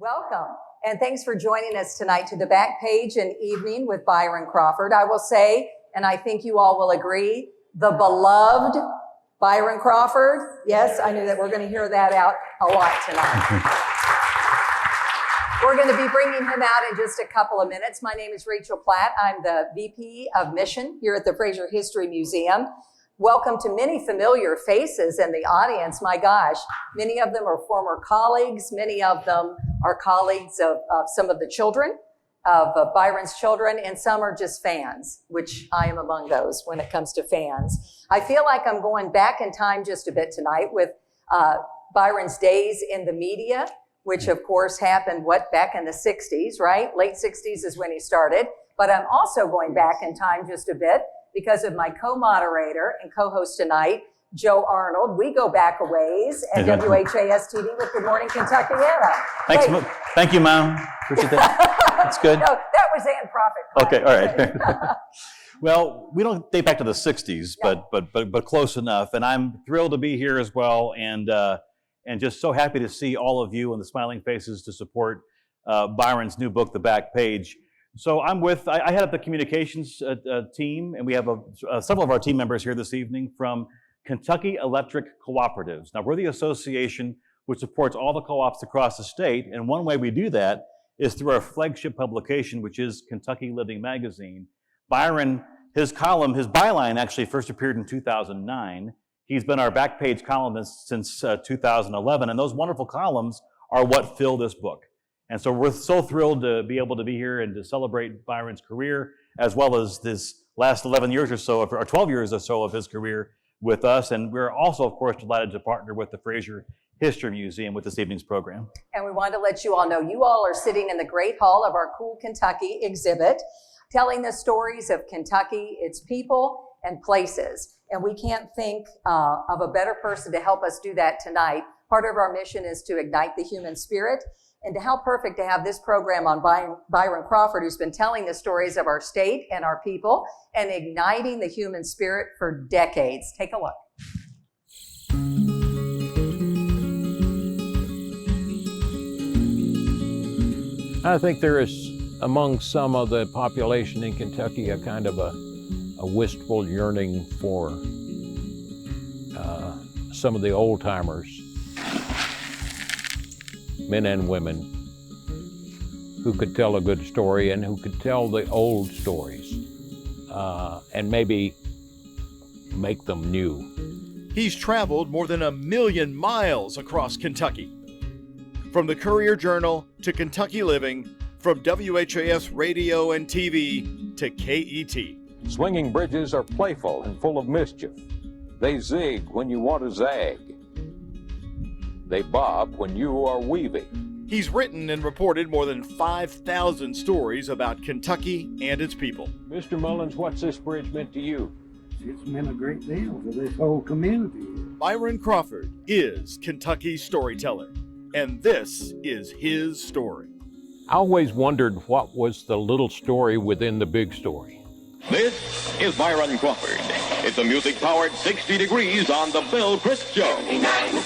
Welcome, and thanks for joining us tonight to the Back Page and Evening with Byron Crawford. I will say, and I think you all will agree, the beloved Byron Crawford. Yes, I knew that we're going to hear that out a lot tonight. We're going to be bringing him out in just a couple of minutes. My name is Rachel Platt. I'm the VP of Mission here at the Frazier History Museum. Welcome to many familiar faces in the audience. My gosh, many of them are former colleagues. Many of them are colleagues of some of the children, of Byron's children, and some are just fans, which I am among those when it comes to fans. I feel like I'm going back in time just a bit tonight with Byron's days in the media, which of course happened, back in the 60s, right? Late 60s is when he started. But I'm also going back in time just a bit because of my co-moderator and co-host tonight, Joe Arnold. We go back a ways at WHAS TV with Good Morning Kentuckiana. Thank you, Mom. Appreciate that. That's good. No, that was Ann Prophet. Okay, all right. Well, we don't date back to the 60s, no. but close enough. And I'm thrilled to be here as well, and just so happy to see all of you and the smiling faces to support Byron's new book, The Back Page. So I head up the communications team, and we have several of our team members here this evening from Kentucky Electric Cooperatives. Now, we're the association which supports all the co-ops across the state, and one way we do that is through our flagship publication, which is Kentucky Living Magazine. Byron, his byline actually first appeared in 2009. He's been our back page columnist since 2011, and those wonderful columns are what fill this book. And so we're so thrilled to be able to be here and to celebrate Byron's career, as well as this last 11 years or so, or 12 years or so of his career with us. And we're also, of course, delighted to partner with the Frazier History Museum with this evening's program. And we wanted to let you all know, you all are sitting in the great hall of our Cool Kentucky exhibit, telling the stories of Kentucky, its people, and places. And we can't think of a better person to help us do that tonight. Part of our mission is to ignite the human spirit. And how perfect to have this program on Byron Crawford, who's been telling the stories of our state and our people and igniting the human spirit for decades. Take a look. I think there is, among some of the population in Kentucky, a kind of a wistful yearning for some of the old timers, men and women, who could tell a good story and who could tell the old stories and maybe make them new. He's traveled more than 1 million miles across Kentucky. From the Courier-Journal to Kentucky Living, from WHAS radio and TV to KET. Swinging bridges are playful and full of mischief. They zig when you want to zag. They bob when you are weaving. He's written and reported more than 5,000 stories about Kentucky and its people. Mr. Mullins, what's this bridge meant to you? It's meant a great deal to this whole community. Byron Crawford is Kentucky's storyteller, and this is his story. I always wondered what was the little story within the big story. This is Byron Crawford. It's a music-powered 60 degrees on the Bill Crisp Show. 59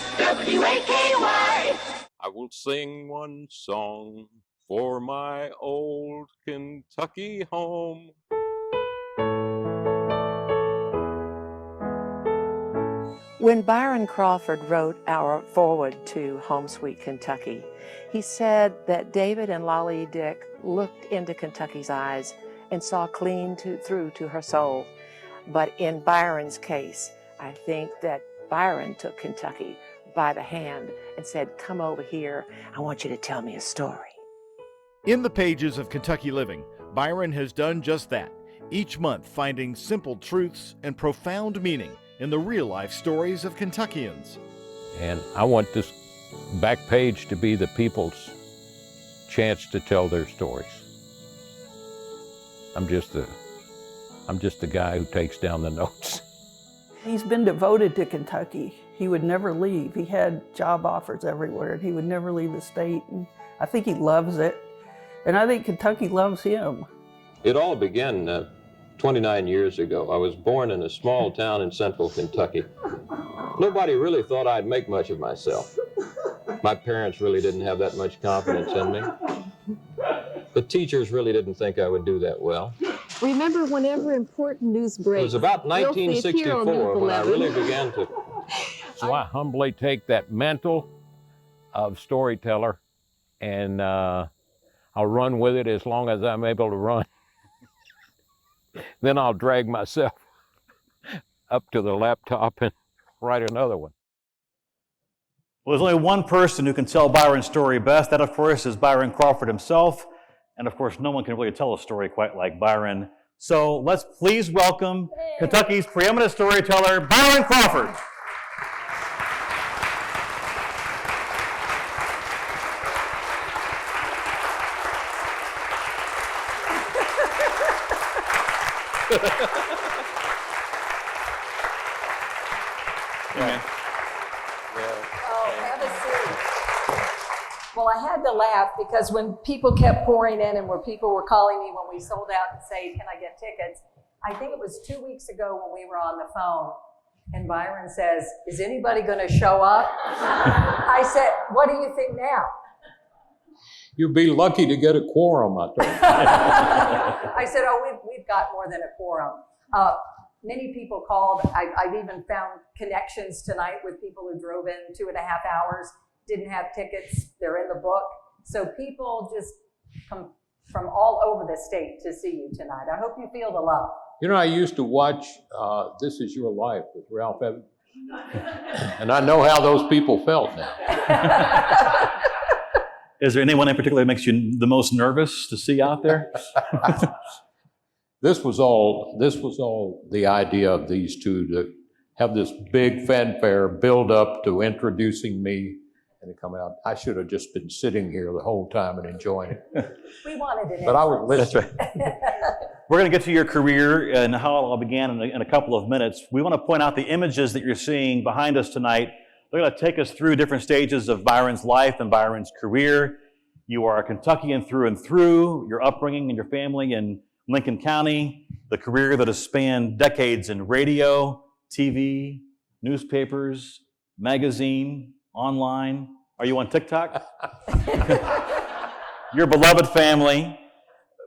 WAKY. I will sing one song for my old Kentucky home. When Byron Crawford wrote our foreword to Home Sweet Kentucky, he said that David and Lolly Dick looked into Kentucky's eyes and saw clean through to her soul. But in Byron's case, I think that Byron took Kentucky by the hand and said, "Come over here, I want you to tell me a story." In the pages of Kentucky Living, Byron has done just that, each month finding simple truths and profound meaning in the real-life stories of Kentuckians. And I want this back page to be the people's chance to tell their stories. I'm just the guy who takes down the notes. He's been devoted to Kentucky. He would never leave. He had job offers everywhere. He would never leave the state. And I think he loves it. And I think Kentucky loves him. It all began 29 years ago. I was born in a small town in central Kentucky. Nobody really thought I'd make much of myself. My parents really didn't have that much confidence in me. The teachers really didn't think I would do that well. Remember, whenever important news breaks, It was about 1964 when I really began to. So I humbly take that mantle of storyteller, and I'll run with it as long as I'm able to run. Then I'll drag myself up to the laptop and write another one. Well, there's only one person who can tell Byron's story best. That, of course, is Byron Crawford himself. And, of course, no one can really tell a story quite like Byron. So let's please welcome Kentucky's preeminent storyteller, Byron Crawford. Have a seat. Well, I had to laugh because when people kept pouring in and where people were calling me when we sold out and say, can I get tickets? I think it was 2 weeks ago when we were on the phone and Byron says, is anybody going to show up? I said, what do you think now? You'd be lucky to get a quorum, I thought. I said, oh, we've got more than a quorum. Many people called. I've even found connections tonight with people who drove in 2.5 hours, didn't have tickets. They're in the book. So people just come from all over the state to see you tonight. I hope you feel the love. You know, I used to watch This Is Your Life with Ralph Evans. And I know how those people felt now. Is there anyone in particular that makes you the most nervous to see out there? This was all the idea of these two, to have this big fanfare build up to introducing me and to come out. I should have just been sitting here the whole time and enjoying it. We wanted an But I was listening. That's right. We're going to get to your career and how it all began in a couple of minutes. We want to point out the images that you're seeing behind us tonight. They're going to take us through different stages of Byron's life and Byron's career. You are a Kentuckian through and through, your upbringing and your family in Lincoln County, the career that has spanned decades in radio, TV, newspapers, magazine, online. Are you on TikTok? Your beloved family.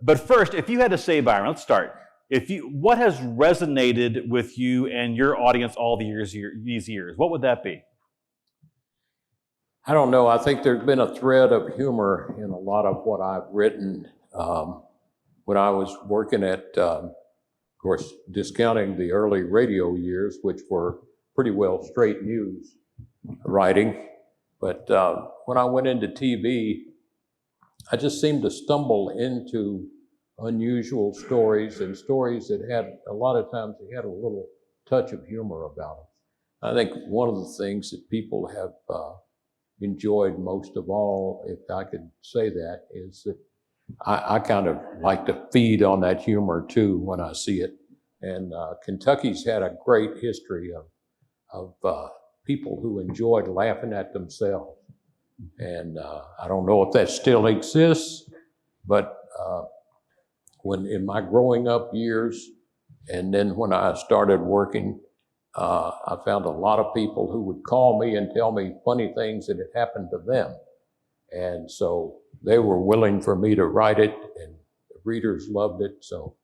But first, if you had to say, Byron, let's start. What has resonated with you and your audience all these years? What would that be? I don't know. I think there's been a thread of humor in a lot of what I've written. When I was working at, of course, discounting the early radio years, which were pretty well straight news writing. But when I went into TV, I just seemed to stumble into unusual stories and stories that had, a lot of times, they had a little touch of humor about them. I think one of the things that people have enjoyed most of all, if I could say that, is that I kind of like to feed on that humor too when I see it. And Kentucky's had a great history of people who enjoyed laughing at themselves. And I don't know if that still exists, but when in my growing up years, and then when I started working, I found a lot of people who would call me and tell me funny things that had happened to them. And so they were willing for me to write it, and the readers loved it. So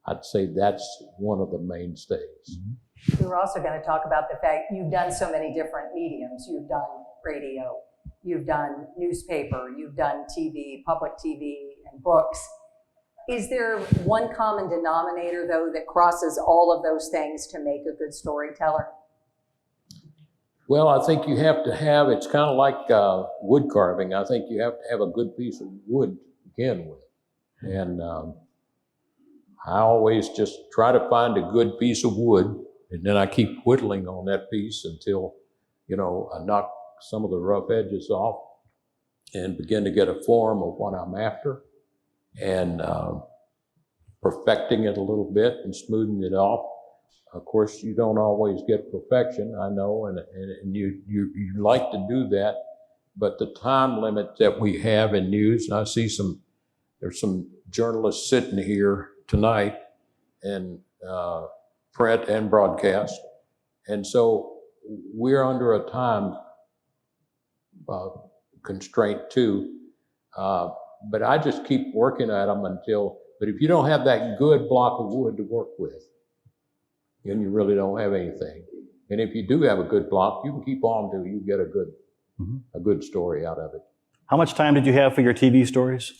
I'd say that's one of the mainstays. We were also going to talk about the fact you've done so many different mediums. You've done radio, you've done newspaper, you've done TV, public TV, and books. Is there one common denominator, though, that crosses all of those things to make a good storyteller? Well, I think you have to have, it's kind of like wood carving. I think you have to have a good piece of wood to begin with. And I always just try to find a good piece of wood, and then I keep whittling on that piece until, I knock some of the rough edges off and begin to get a form of what I'm after, and perfecting it a little bit and smoothing it off. Of course, you don't always get perfection, I know, and you like to do that, but the time limit that we have in news, and I see there's some journalists sitting here tonight, and print and broadcast, and so we're under a time constraint too. But I just keep working at them but if you don't have that good block of wood to work with, then you really don't have anything. And if you do have a good block, you can keep on till you get a good story out of it. How much time did you have for your TV stories?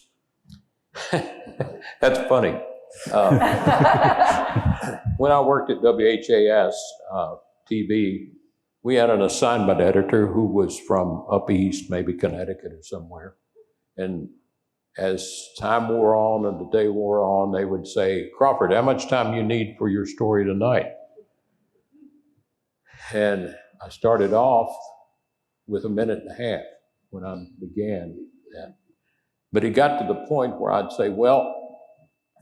That's funny. When I worked at WHAS TV, we had an assignment editor who was from up east, maybe Connecticut or somewhere. And as time wore on and the day wore on, they would say, "Crawford, how much time do you need for your story tonight?" And I started off with 1.5 minutes when I began that. But it got to the point where I'd say, "Well,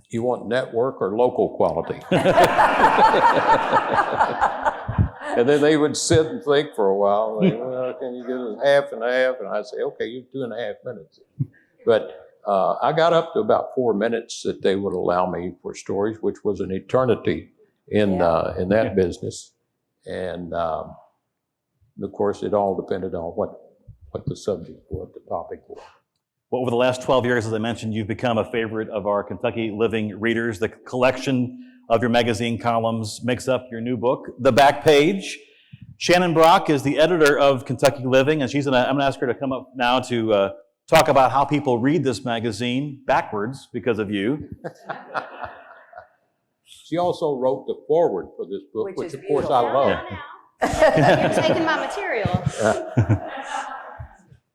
you want network or local quality?" And then they would sit and think for a while. Like, "Well, can you get us half and half?" And I'd say, "Okay, you 2.5 minutes." But I got up to about 4 minutes that they would allow me for stories, which was an eternity in that business. And of course, it all depended on what the subject was, the topic was. Well, over the last 12 years, as I mentioned, you've become a favorite of our Kentucky Living readers. The collection of your magazine columns makes up your new book, The Back Page. Shannon Brock is the editor of Kentucky Living, and I'm going to ask her to come up now to talk about how people read this magazine backwards because of you. She also wrote the foreword for this book, which of course I love. You're taking my material.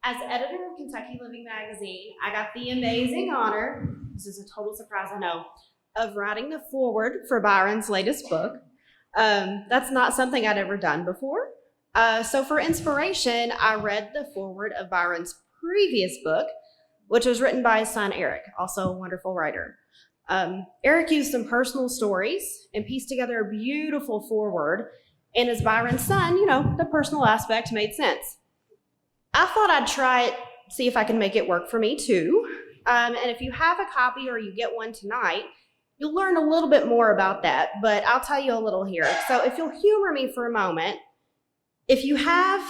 As editor of Kentucky Living magazine, I got the amazing honor, this is a total surprise, I know, of writing the foreword for Byron's latest book. That's not something I'd ever done before. So for inspiration, I read the foreword of Byron's previous book, which was written by his son, Eric, also a wonderful writer. Eric used some personal stories and pieced together a beautiful foreword. And as Byron's son, the personal aspect made sense. I thought I'd try it, see if I can make it work for me too. And if you have a copy or you get one tonight, you'll learn a little bit more about that, but I'll tell you a little here. So if you'll humor me for a moment, if you have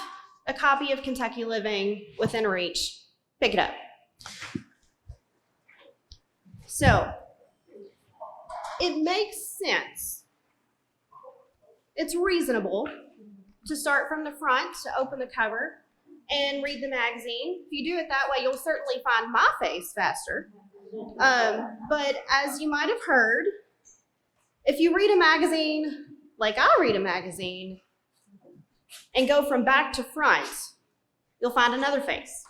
a copy of Kentucky Living within reach, pick it up. So, it makes sense. It's reasonable to start from the front, to open the cover, and read the magazine. If you do it that way, you'll certainly find my face faster. But as you might have heard, if you read a magazine like I read a magazine and go from back to front, you'll find another face.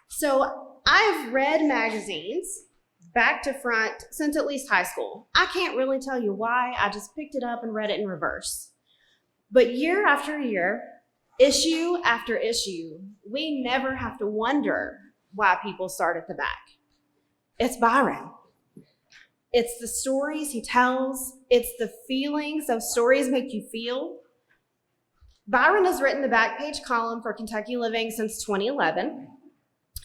So I've read magazines back to front since at least high school. I can't really tell you why. I just picked it up and read it in reverse. But year after year, issue after issue, we never have to wonder why people start at the back. It's Byron. It's the stories he tells. It's the feelings those stories make you feel. Byron has written the back page column for Kentucky Living since 2011.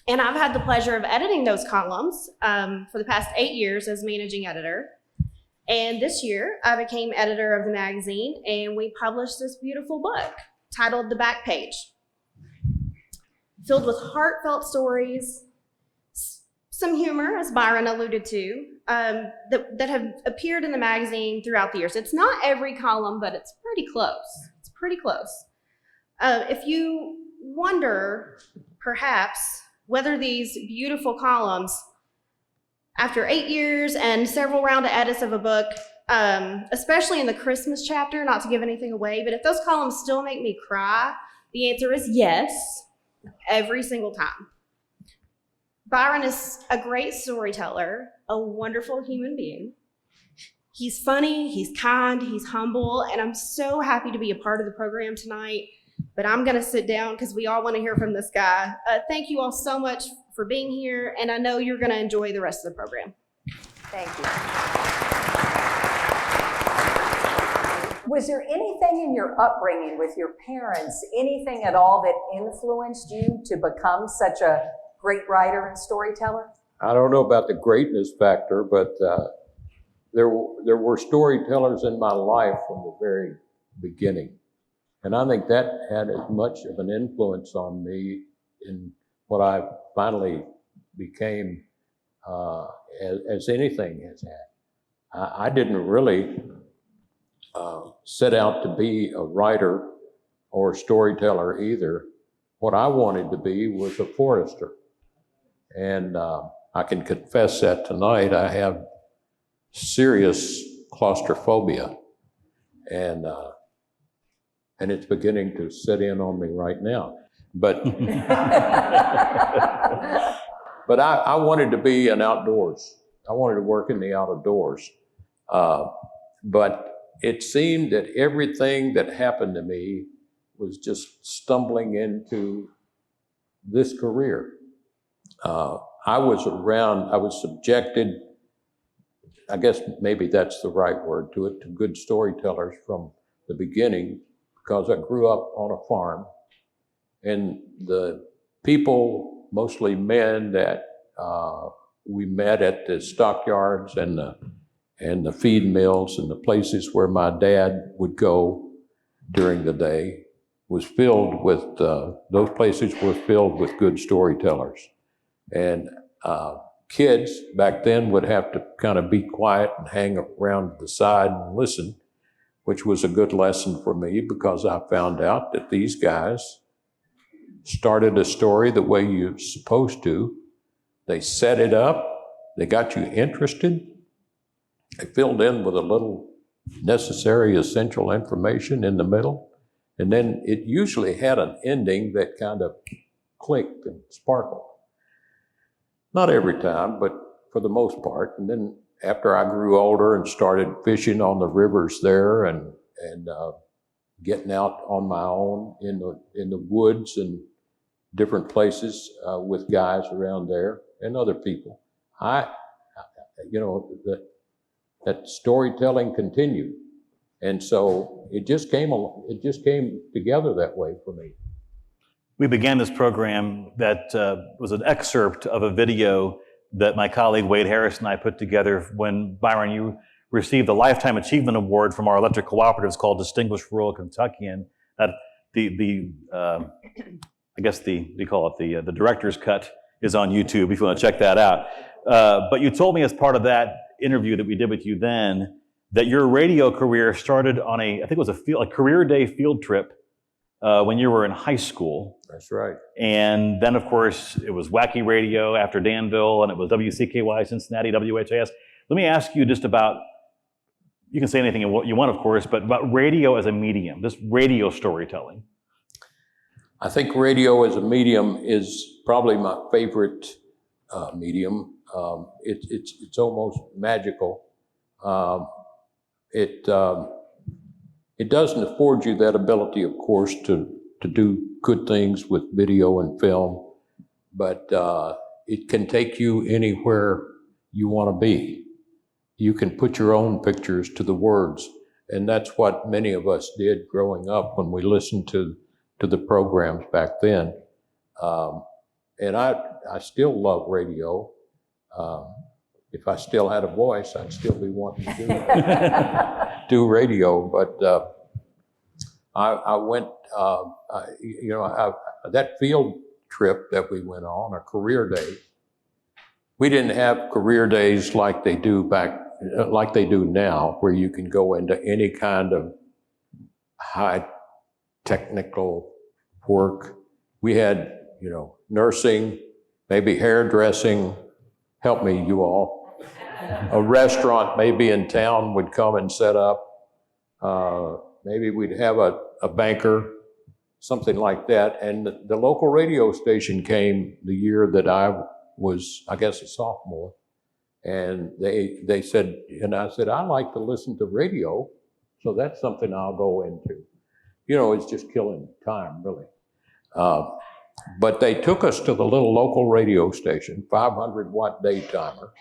And I've had the pleasure of editing those columns for the past 8 years as managing editor. And this year, I became editor of the magazine, and we published this beautiful book titled The Back Page, filled with heartfelt stories, some humor, as Byron alluded to, that have appeared in the magazine throughout the years. It's not every column, but it's pretty close. It's pretty close. If you wonder, perhaps, whether these beautiful columns, after 8 years and several round of edits of a book, especially in the Christmas chapter, not to give anything away, but if those columns still make me cry, the answer is yes, every single time. Byron is a great storyteller, a wonderful human being. He's funny, he's kind, he's humble, and I'm so happy to be a part of the program tonight. But I'm going to sit down because we all want to hear from this guy. Thank you all so much for being here, and I know you're going to enjoy the rest of the program. Thank you. Was there anything in your upbringing with your parents, anything at all that influenced you to become such a great writer and storyteller? I don't know about the greatness factor, but there were storytellers in my life from the very beginning. And I think that had as much of an influence on me in what I finally became as anything has had. I didn't really set out to be a writer or a storyteller either. What I wanted to be was a forester. And I can confess that tonight I have serious claustrophobia. And it's beginning to set in on me right now. But but I wanted to be an outdoors. I wanted to work in the outdoors. But it seemed that everything that happened to me was just stumbling into this career. I was subjected, I guess maybe that's the right word to it, to good storytellers from the beginning, because I grew up on a farm, and the people, mostly men, that we met at the stockyards and the feed mills and the places where my dad would go during the day, was filled with, those places were filled with good storytellers. And kids back then would have to kind of be quiet and hang around the side and listen, which was a good lesson for me, because I found out that these guys started a story the way you're supposed to. They set it up, they got you interested, they filled in with a little necessary, essential information in the middle, and then it usually had an ending that kind of clicked and sparkled. Not every time, but for the most part. And then after I grew older and started fishing on the rivers there and getting out on my own in the woods and different places with guys around there and other people, that storytelling continued. And so it just came together that way for me. We began this program that was an excerpt of a video that my colleague Wade Harris and I put together when, Byron, you received the Lifetime Achievement Award from our electric cooperatives called Distinguished Rural Kentuckian. That the director's cut is on YouTube if you want to check that out. But you told me as part of that interview that we did with you then that your radio career started on I think it was a career day field trip when you were in high school. That's right. And then, of course, it was Wacky Radio after Danville, and it was WCKY Cincinnati, WHAS. Let me ask you just about, you can say anything you want, of course, but about radio as a medium, this radio storytelling. I think radio as a medium is probably my favorite medium. It's almost magical. It doesn't afford you that ability, of course, to do good things with video and film, but it can take you anywhere you want to be. You can put your own pictures to the words, and that's what many of us did growing up when we listened to the programs back then. And I still love radio. If I still had a voice, I'd still be wanting to do radio. But I went, that field trip that we went on, a career day. We didn't have career days like they do now, where you can go into any kind of high technical work. We had, nursing, maybe hairdressing. Help me, you all. A restaurant maybe in town would come and set up. Maybe we'd have a banker, something like that. And the local radio station came the year that I was, I guess, a sophomore. And they said, and I said, I like to listen to radio, so that's something I'll go into. It's just killing time, really. But they took us to the little local radio station, 500-watt day timer,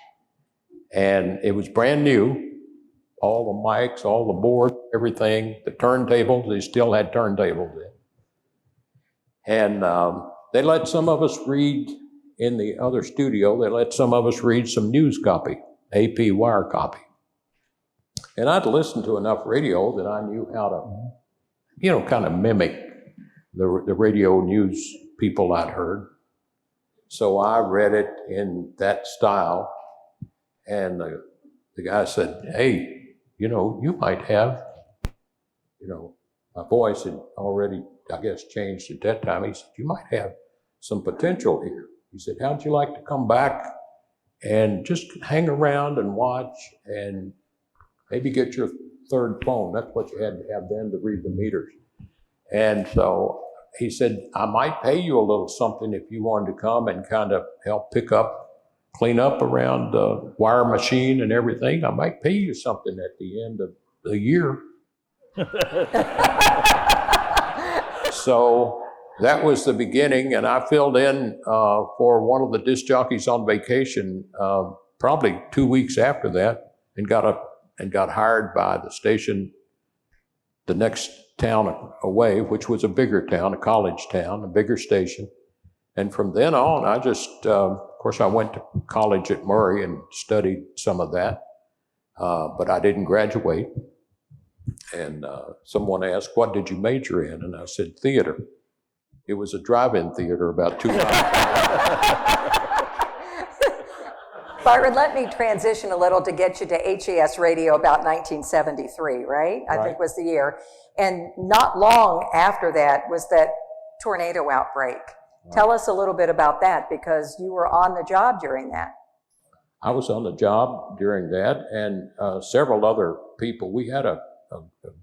and it was brand new. All the mics, all the board, everything, the turntables, they still had turntables then. And they let some of us read in the other studio, they let some of us read some news copy, AP wire copy. And I'd listened to enough radio that I knew kind of mimic the radio news people I'd heard. So I read it in that style, and the guy said, "Hey, you might have," my voice had already, I guess, changed at that time. He said, "You might have some potential here." He said, "How'd you like to come back and just hang around and watch and maybe get your third phone?" That's what you had to have then to read the meters. And so he said, "I might pay you a little something if you wanted to come and kind of help clean up around the wire machine and everything. I might pay you something at the end of the year." So that was the beginning, and I filled in for one of the disc jockeys on vacation probably 2 weeks after that, and got hired by the station the next town away, which was a bigger town, a college town, a bigger station. And from then on, I just, of course, I went to college at Murray and studied some of that, but I didn't graduate. And someone asked, "What did you major in?" And I said, "Theater." It was a drive-in theater about 2 miles. Byron, let me transition a little to get you to HAS Radio about 1973, right? I think was the year. And not long after that was that tornado outbreak. Tell us a little bit about that, because you were on the job during that. I was on the job during that, and several other people. We had a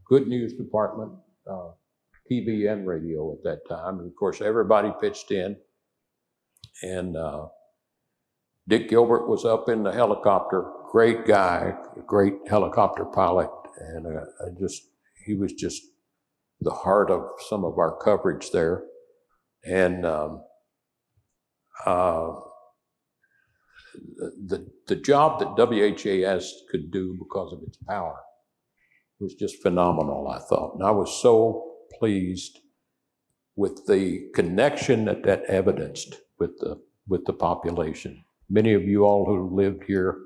good news department, TV and radio at that time. And of course, everybody pitched in. And Dick Gilbert was up in the helicopter. Great guy, great helicopter pilot. And he was just the heart of some of our coverage there. And the job that WHAS could do because of its power was just phenomenal, I thought. And I was so pleased with the connection that evidenced with the population. Many of you all who lived here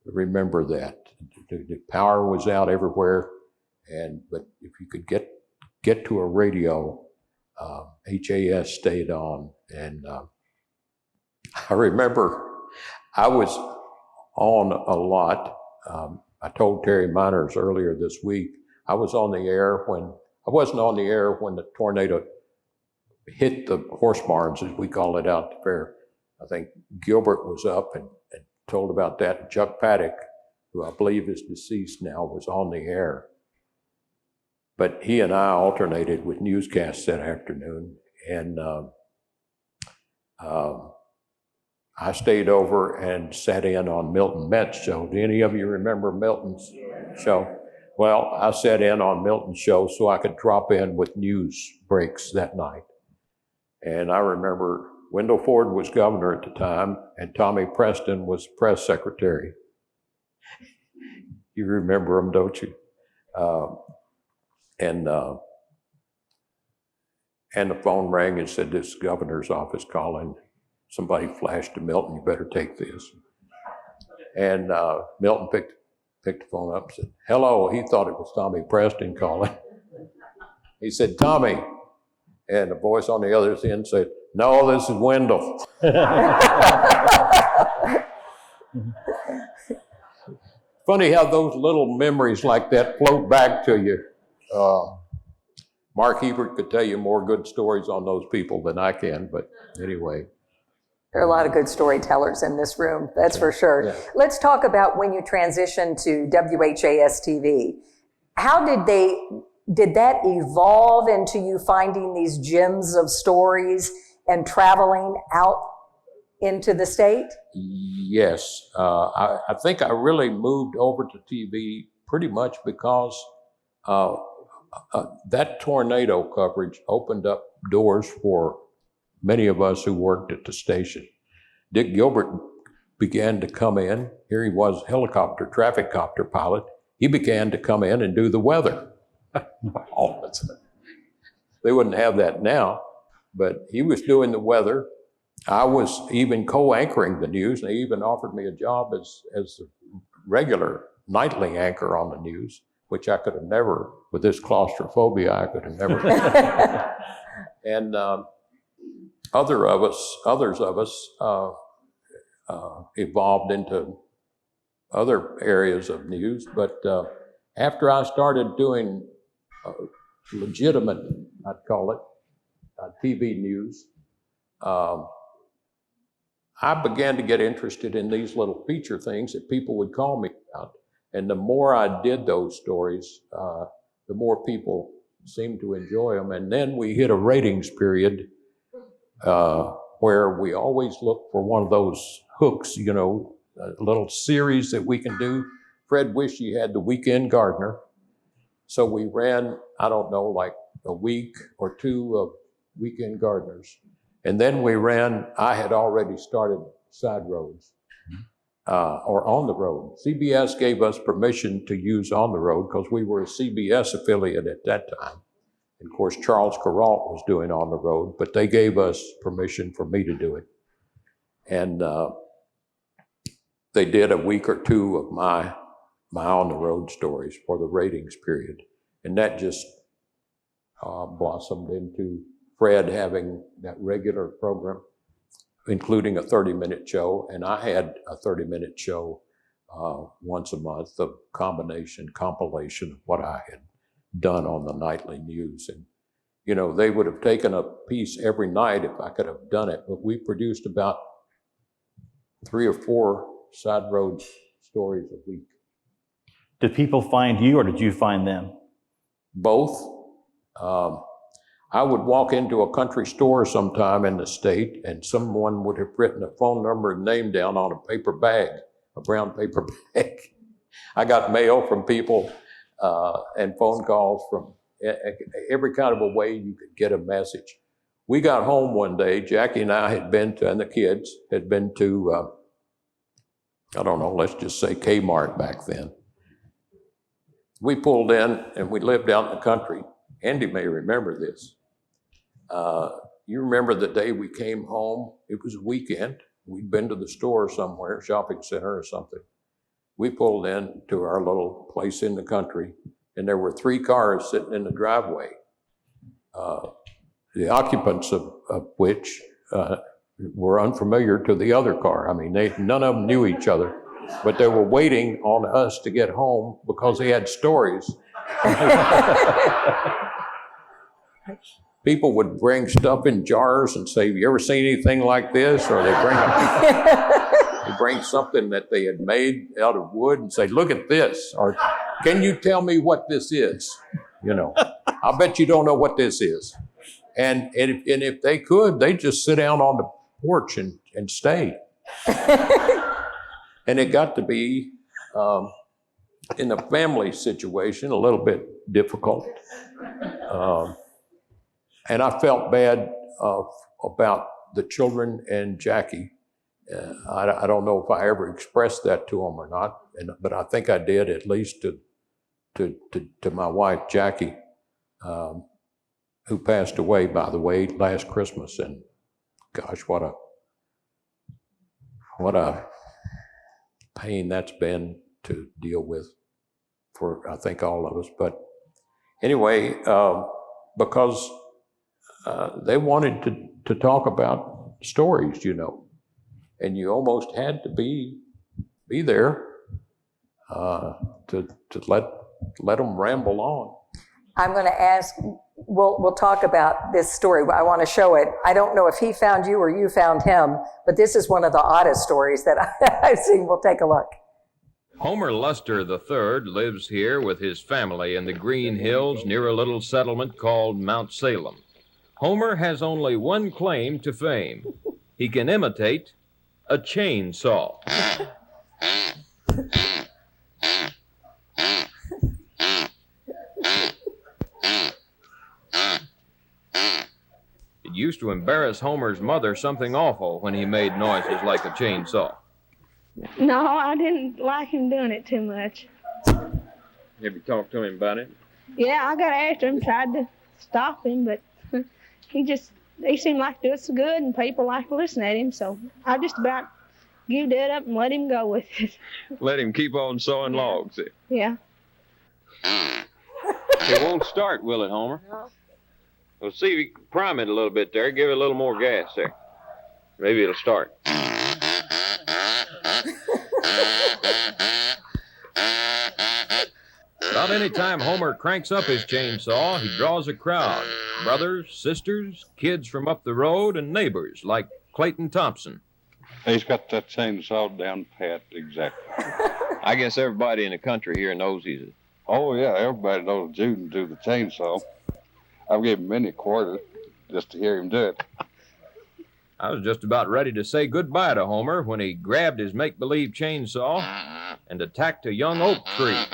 remember that. The power was out everywhere, but if you could get to a radio, HAS stayed on. And I remember I was on a lot. I told Terry Miners earlier this week, I wasn't on the air when the tornado hit the horse barns, as we call it out there. I think Gilbert was up and told about that. Chuck Paddock, who I believe is deceased now, was on the air. But he and I alternated with newscasts that afternoon. And I stayed over and sat in on Milton Metz' show. Do any of you remember Milton's show? Well, I sat in on Milton's show so I could drop in with news breaks that night. And I remember Wendell Ford was governor at the time, and Tommy Preston was press secretary. You remember him, don't you? And the phone rang and said, "This governor's office calling." Somebody flashed to Milton, "You better take this." And Milton picked the phone up and said, "Hello." He thought it was Tommy Preston calling. He said, "Tommy." And the voice on the other end said, "No, this is Wendell." Funny how those little memories like that float back to you. Mark Hebert could tell you more good stories on those people than I can, but anyway. There are a lot of good storytellers in this room, that's for sure. Yeah. Let's talk about when you transitioned to WHAS TV. How did that evolve into you finding these gems of stories and traveling out into the state? Yes. I think I really moved over to TV pretty much because that tornado coverage opened up doors for many of us who worked at the station. Dick Gilbert began to come in. Here he was, traffic copter pilot. He began to come in and do the weather. They wouldn't have that now, but he was doing the weather. I was even co-anchoring the news. They even offered me a job as a regular nightly anchor on the news. which I could have never, with this claustrophobia, I could have never. And others of us evolved into other areas of news. But after I started doing legitimate, I'd call it, TV news, I began to get interested in these little feature things that people would call me about. And the more I did those stories, the more people seemed to enjoy them. And then we hit a ratings period where we always look for one of those hooks, you know, a little series that we can do. Fred wished he had The Weekend Gardener. So we ran, I don't know, like a week or two of Weekend Gardeners. And then I had already started Side Roads, or On the Road. CBS gave us permission to use On the Road because we were a CBS affiliate at that time. And of course, Charles Kuralt was doing On the Road, but they gave us permission for me to do it. And they did a week or two of my On the Road stories for the ratings period. And that just blossomed into Fred having that regular program, including a 30-minute show. And I had a 30-minute show once a month, a compilation of what I had done on the nightly news. And, you know, they would have taken a piece every night if I could have done it, but we produced about 3 or 4 Side Road stories a week. Did people find you or did you find them? Both. I would walk into a country store sometime in the state and someone would have written a phone number and name down on a paper bag, a brown paper bag. I got mail from people and phone calls from every kind of a way you could get a message. We got home one day, Jackie and I had been to, and the kids had been to, I don't know, let's just say Kmart back then. We pulled in and we lived out in the country. Andy may remember this. You remember the day we came home? It was a weekend. We'd been to the store somewhere, shopping center or something. We pulled in to our little place in the country, and there were 3 cars sitting in the driveway. The occupants of which were unfamiliar to the other car. I mean, none of them knew each other, but they were waiting on us to get home because they had stories. People would bring stuff in jars and say, "Have you ever seen anything like this?" Or they bring something that they had made out of wood and say, "Look at this," or "Can you tell me what this is?" You know, "I bet you don't know what this is." And if they could, they'd just sit down on the porch and stay. And it got to be, in a family situation, a little bit difficult. And I felt bad about the children and Jackie. I don't know if I ever expressed that to them or not, but I think I did, at least to my wife, Jackie, who passed away, by the way, last Christmas. And gosh, what a pain that's been to deal with for, I think, all of us. But anyway, because they wanted to talk about stories, you know, and you almost had to be there to let them ramble on. I'm going to ask, we'll talk about this story. I want to show it. I don't know if he found you or you found him, but this is one of the oddest stories that I've seen. We'll take a look. Homer Luster III lives here with his family in the Green Hills near a little settlement called Mount Salem. Homer has only one claim to fame. He can imitate a chainsaw. It used to embarrass Homer's mother something awful when he made noises like a chainsaw. No, I didn't like him doing it too much. Have you talked to him about it? Yeah, I got after him, tried to stop him, but he seemed like to do it so good and people like to listen at him, so I just about gave it up and let him go with it. Let him keep on sawing logs. Yeah. It won't start, will it, Homer? No. Well, see if you can prime it a little bit there. Give it a little more gas there. Maybe it'll start. About any time Homer cranks up his chainsaw, he draws a crowd. Brothers, sisters, kids from up the road, and neighbors like Clayton Thompson. He's got that chainsaw down pat, exactly. I guess everybody in the country here knows he's a... Oh, yeah, everybody knows Jude can do the chainsaw. I've given many quarters just to hear him do it. I was just about ready to say goodbye to Homer when he grabbed his make-believe chainsaw and attacked a young oak tree.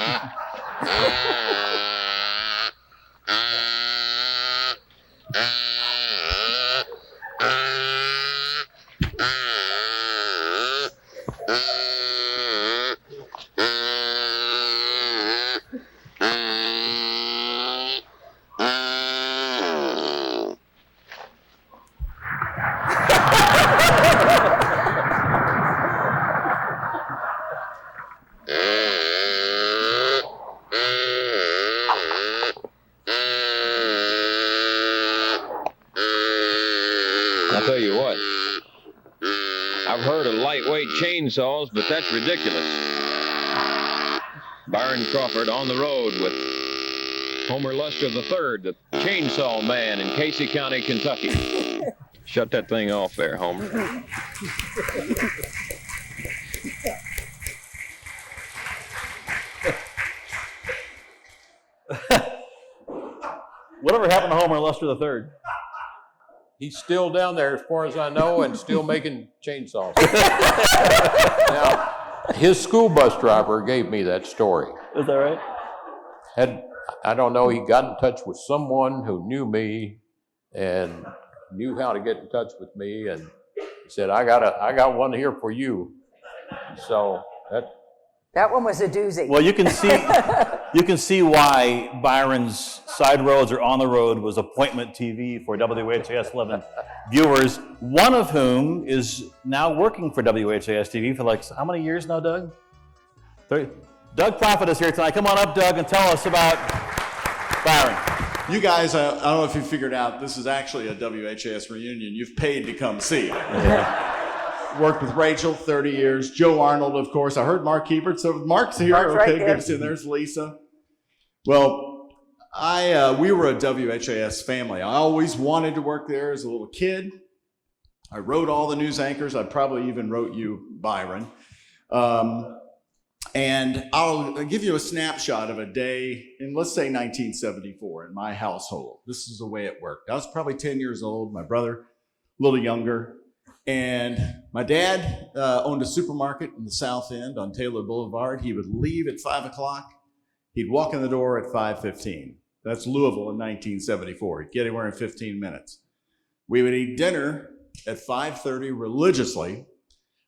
I'll tell you what, I've heard of lightweight chainsaws, but that's ridiculous. Byron Crawford on the road with Homer Luster III, the chainsaw man in Casey County, Kentucky. Shut that thing off there, Homer. Whatever happened to Homer Luster III? He's still down there, as far as I know, and still making chainsaws. Now, his school bus driver gave me that story. Is that right? I don't know, he got in touch with someone who knew me and knew how to get in touch with me, and he said, I got one here for you. So that one was a doozy. Well, you can see why Byron's Side Roads or On the Road was appointment TV for WHAS 11 viewers, one of whom is now working for WHAS TV for like, how many years now, Doug? 30. Doug Prophet is here tonight. Come on up, Doug, and tell us about Byron. You guys, I don't know if you figured out, this is actually a WHAS reunion you've paid to come see. Yeah. Worked with Rachel 30 years. Joe Arnold, of course. I heard Mark Hebert, so Mark's here. Mark's right okay, good to see. There's Lisa. Well, we were a WHAS family. I always wanted to work there as a little kid. I wrote all the news anchors. I probably even wrote you, Byron. And I'll give you a snapshot of a day in, let's say, 1974 in my household. This is the way it worked. I was probably 10 years old. My brother, a little younger. And my dad owned a supermarket in the South End on Taylor Boulevard. He would leave at 5 o'clock. He'd walk in the door at 5:15. That's Louisville in 1974. He'd get anywhere in 15 minutes. We would eat dinner at 5:30 religiously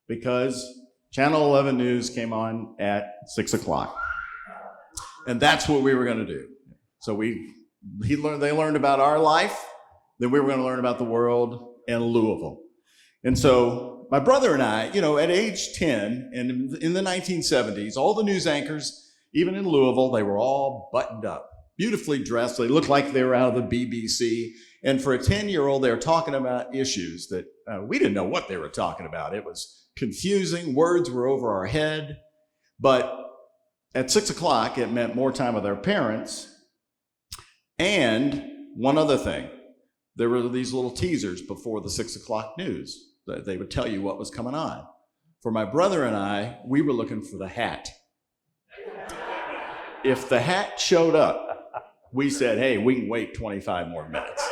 because Channel 11 News came on at 6 o'clock. And that's what we were going to do. So they learned about our life, then we were going to learn about the world and Louisville. And so my brother and I, at age 10, and in the 1970s, all the news anchors, even in Louisville, they were all buttoned up, beautifully dressed. They looked like they were out of the BBC. And for a 10-year-old, they were talking about issues that we didn't know what they were talking about. It was confusing. Words were over our head. But at 6 o'clock, it meant more time with our parents. And one other thing, there were these little teasers before the 6 o'clock news. They would tell you what was coming on. For my brother and I, we were looking for the hat. If the hat showed up, we said, hey, we can wait 25 more minutes.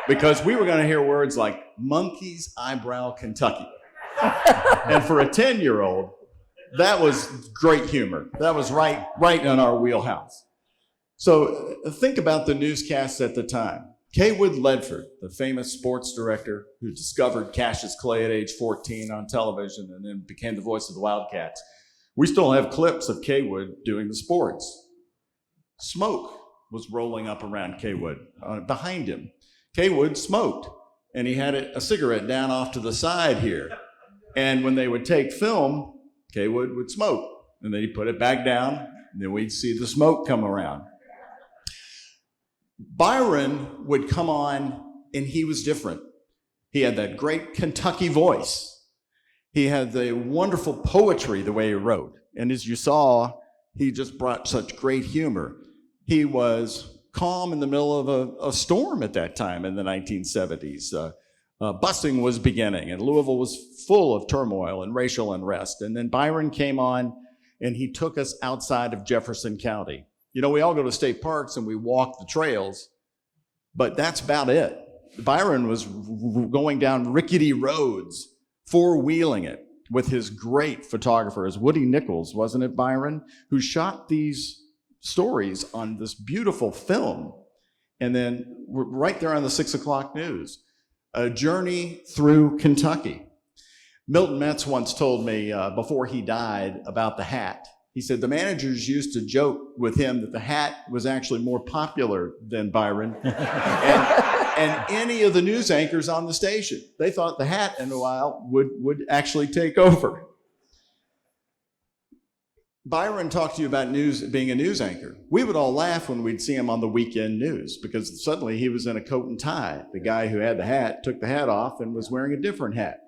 Because we were going to hear words like monkey's eyebrow Kentucky. And for a 10-year-old, that was great humor. That was right in our wheelhouse. So think about the newscasts at the time. Kaywood Ledford, the famous sports director who discovered Cassius Clay at age 14 on television and then became the voice of the Wildcats. We still have clips of Kaywood doing the sports. Smoke was rolling up around Kaywood, behind him. Kaywood smoked, and he had a cigarette down off to the side here. And when they would take film, Kaywood would smoke, and then he'd put it back down, And then we'd see the smoke come around. Byron would come on, and he was different. He had that great Kentucky voice. He had the wonderful poetry, the way he wrote. And as you saw, he just brought such great humor. He was calm in the middle of a storm at that time in the 1970s. Busing was beginning, and Louisville was full of turmoil and racial unrest. And then Byron came on, and he took us outside of Jefferson County. You know, we all go to state parks and we walk the trails, but that's about it. Byron was going down rickety roads, four-wheeling it with his great photographers, Woody Nichols, wasn't it, Byron, who shot these stories on this beautiful film. And then right there on the 6 o'clock news, a journey through Kentucky. Milton Metz once told me before he died about the hat. He said the managers used to joke with him that the hat was actually more popular than Byron and any of the news anchors on the station. They thought the hat in a while would actually take over. Byron talked to you about being a news anchor. We would all laugh when we'd see him on the weekend news because suddenly he was in a coat and tie. The guy who had the hat took the hat off and was wearing a different hat.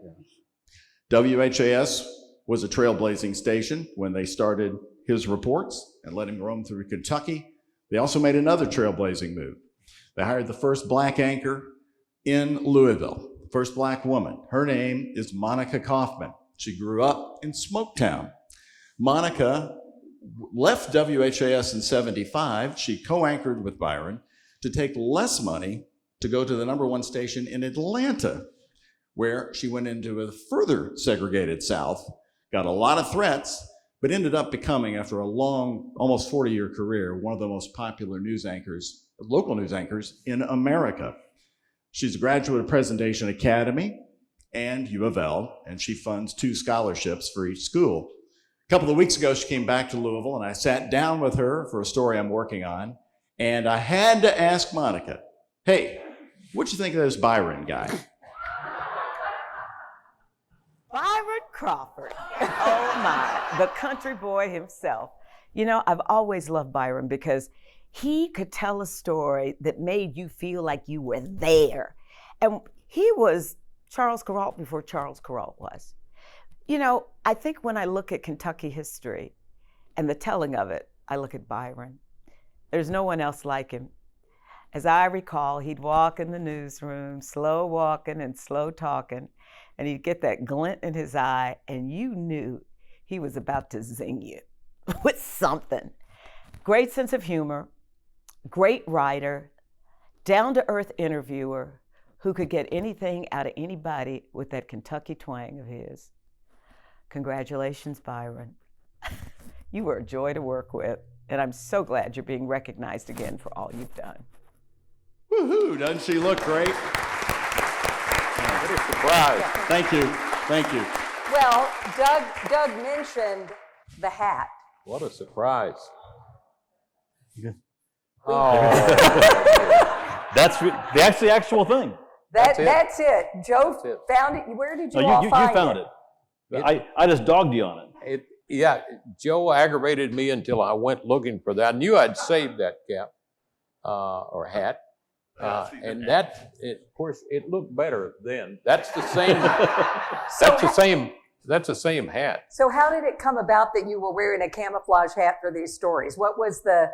WHAS was a trailblazing station when they started his reports and let him roam through Kentucky. They also made another trailblazing move. They hired the first black anchor in Louisville, first black woman. Her name is Monica Kaufman. She grew up in Smoketown. Monica left WHAS in '75. She co-anchored with Byron to take less money to go to the #1 station in Atlanta, where she went into a further segregated South, got a lot of threats, but ended up becoming, after a long, almost 40-year career, one of the most popular news anchors, local news anchors in America. She's a graduate of Presentation Academy and U of L, and she funds 2 scholarships for each school. A couple of weeks ago, she came back to Louisville, and I sat down with her for a story I'm working on, and I had to ask Monica, hey, what'd you think of this Byron guy? Byron Crawford. Oh my, the country boy himself. You know, I've always loved Byron because he could tell a story that made you feel like you were there. And he was Charles Kuralt before Charles Kuralt was. You know, I think when I look at Kentucky history and the telling of it, I look at Byron. There's no one else like him. As I recall, he'd walk in the newsroom, slow walking and slow talking, and he'd get that glint in his eye, and you knew he was about to zing you with something. Great sense of humor, great writer, down-to-earth interviewer who could get anything out of anybody with that Kentucky twang of his. Congratulations, Byron. You were a joy to work with, and I'm so glad you're being recognized again for all you've done. Woohoo, doesn't she look great? What a surprise. Thank you, thank you. Well, Doug mentioned the hat. What a surprise. That's the actual thing. That's it. Joe found it. Where did you all find it? You found it. I just dogged you on it. Yeah, Joe aggravated me until I went looking for that. I knew I'd saved that cap or hat. And that, of course, it looked better then. That's the same. That's the same hat. So how did it come about that you were wearing a camouflage hat for these stories? What was the?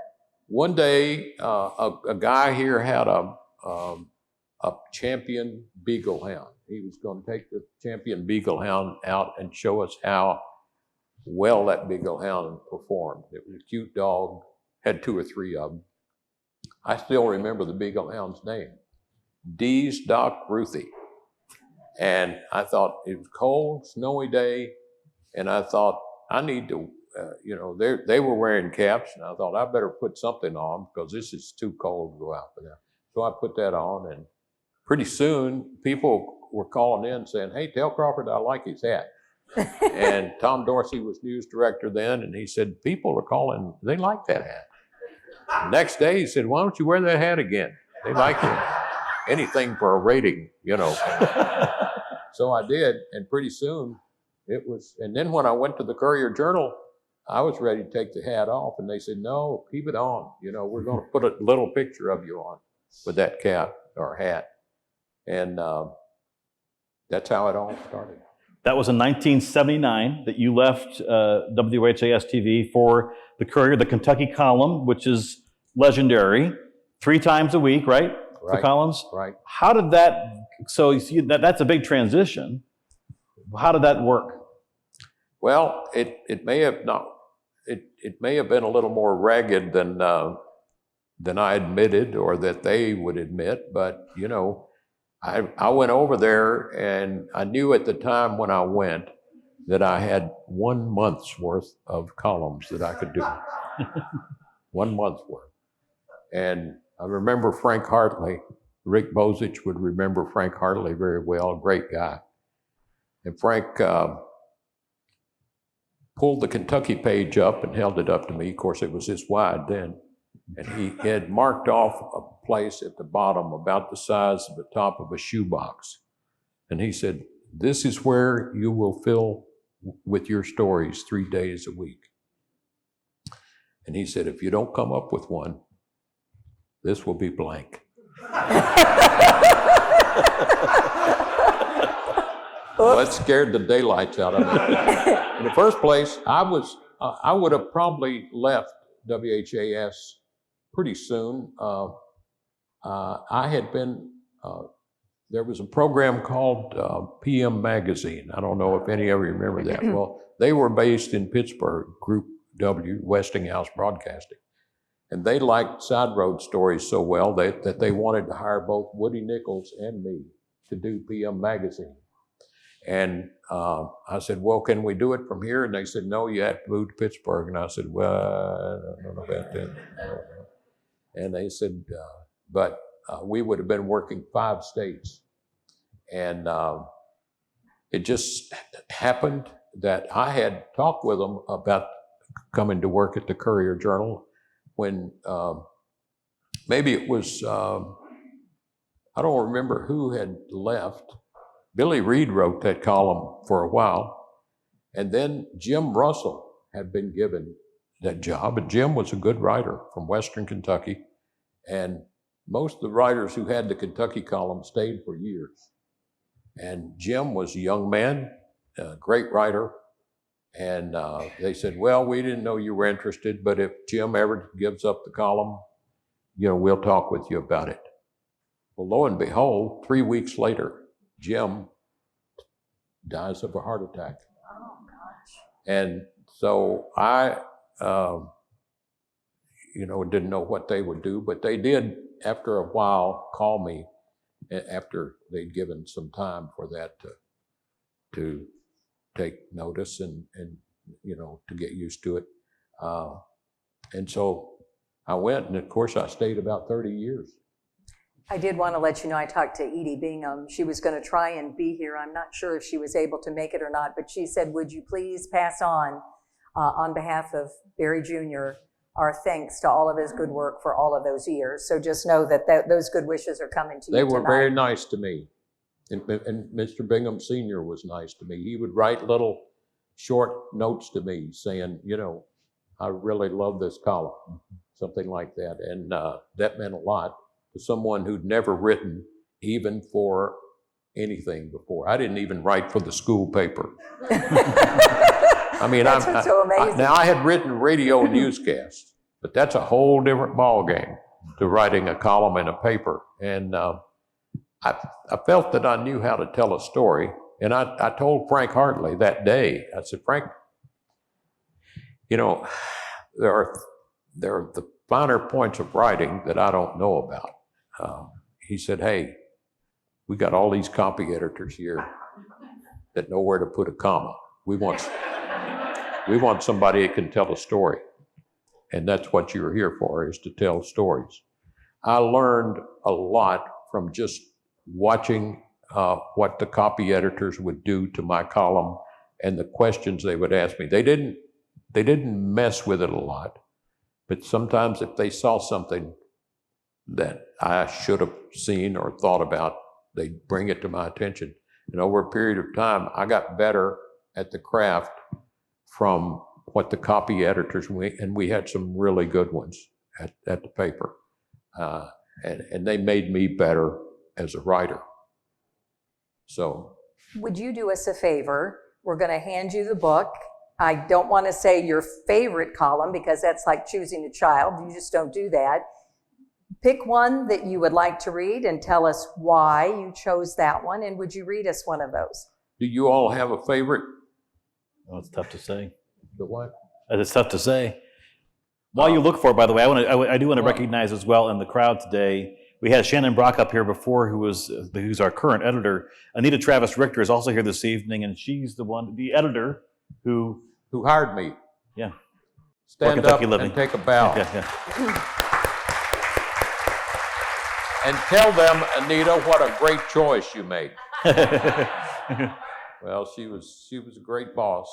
One day, a guy here had a champion beagle hound. He was going to take the champion beagle hound out and show us how well that beagle hound performed. It was a cute dog, had 2 or 3 of them. I still remember the beagle hound's name, Dee's Doc Ruthie. And I thought it was cold, snowy day, and I thought I need to, they were wearing caps, and I thought I better put something on because this is too cold to go out for them. So I put that on, and pretty soon people were calling in saying, hey, tell Crawford I like his hat. And Tom Dorsey was news director then, and he said, people are calling, they like that hat. The next day he said, why don't you wear that hat again? They like it. Anything for a rating, So I did, and pretty soon it was, and then when I went to the Courier Journal, I was ready to take the hat off, and they said, no, keep it on. You know, we're going to put a little picture of you on with that cap or hat. And that's how it all started. That was in 1979 that you left WHAS TV for the Courier, the Kentucky column, which is legendary, 3 times a week, right? Right. The columns? Right. How did that, so you see, that's a big transition. How did that work? Well, it may have not, it may have been a little more ragged than I admitted or that they would admit, but you know, I went over there and I knew at the time when I went that I had 1 month's worth of columns that I could do. 1 month's worth. And I remember Frank Hartley. Rick Bozich would remember Frank Hartley very well, a great guy. And Frank pulled the Kentucky page up and held it up to me. Of course, it was this wide then. And he had marked off a place at the bottom about the size of the top of a shoebox. And he said, this is where you will fill with your stories 3 days a week. And he said, if you don't come up with one, this will be blank. Well, that scared the daylights out of me. In the first place, I would have probably left WHAS pretty soon. I had been, there was a program called PM Magazine. I don't know if any of you remember that. Well, they were based in Pittsburgh, Group W, Westinghouse Broadcasting. And they liked Side Road Stories so well that they wanted to hire both Woody Nichols and me to do PM Magazine. And I said, well, can we do it from here? And they said, no, you have to move to Pittsburgh. And I said, well, I don't know about that. And they said, but we would have been working 5 states. And it just happened that I had talked with them about coming to work at the Courier Journal when maybe it was, I don't remember who had left. Billy Reed wrote that column for a while. And then Jim Russell had been given that job. And Jim was a good writer from Western Kentucky. And most of the writers who had the Kentucky column stayed for years. And Jim was a young man, a great writer. And they said, well, we didn't know you were interested, but if Jim ever gives up the column, you know, we'll talk with you about it. Well, lo and behold, 3 weeks later, Jim dies of a heart attack. Oh, gosh. And so I, you know, didn't know what they would do, but they did, after a while, call me after they'd given some time for that to take notice and, you know, to get used to it. And so I went, and of course I stayed about 30 years. I did want to let you know, I talked to Edie Bingham. She was going to try and be here. I'm not sure if she was able to make it or not, but she said, would you please pass on behalf of Barry Jr., our thanks to all of his good work for all of those years. So just know that those good wishes are coming to you They were tonight. very nice to me. And Mr. Bingham Sr. was nice to me. He would write little short notes to me saying, you know, I really love this column, something like that. And that meant a lot to someone who'd never written even for anything before. I didn't even write for the school paper. I mean, That's what's so amazing. now I had written radio newscasts, but that's a whole different ballgame to writing a column in a paper. And I felt that I knew how to tell a story. And I told Frank Hartley that day, I said, Frank, you know, there are the finer points of writing that I don't know about. He said, hey, we got all these copy editors here that know where to put a comma. We want somebody that can tell a story. And that's what you're here for, is to tell stories. I learned a lot from just watching what the copy editors would do to my column and the questions they would ask me. They didn't mess with it a lot, but sometimes if they saw something that I should have seen or thought about, they'd bring it to my attention. And over a period of time, I got better at the craft from what the copy editors, and we had some really good ones at the paper. And they made me better as a writer. So. Would you do us a favor? We're going to hand you the book. I don't want to say your favorite column because that's like choosing a child. You just don't do that. Pick one that you would like to read and tell us why you chose that one. And would you read us one of those? Do you all have a favorite? Well, it's tough to say. The what? It's tough to say. While you look for it, by the way, I do want to recognize as well in the crowd today, we had Shannon Brock up here before, who's our current editor. Anita Travis Richter is also here this evening, and she's the editor who hired me. Yeah. Stand up and take a bow. Yeah. And tell them, Anita, what a great choice you made. Well, she was a great boss,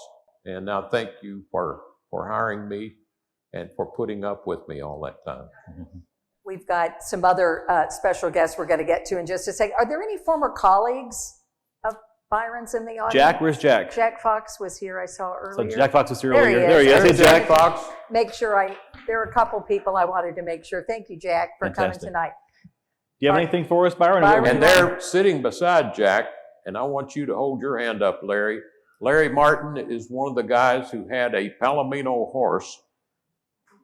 and now thank you for hiring me and for putting up with me all that time. We've got some other special guests we're going to get to in just a second. Are there any former colleagues of Byron's in the audience? Jack, where's Jack? Jack Fox was here, I saw earlier. So Jack Fox was here There earlier. he is. There he is. Hey, Jack Fox. Make sure there are a couple people I wanted to make sure. Thank you, Jack, for Fantastic. coming tonight. Do you have anything for us, Byron? And they're sitting beside Jack, and I want you to hold your hand up, Larry. Larry Martin is one of the guys who had a Palomino horse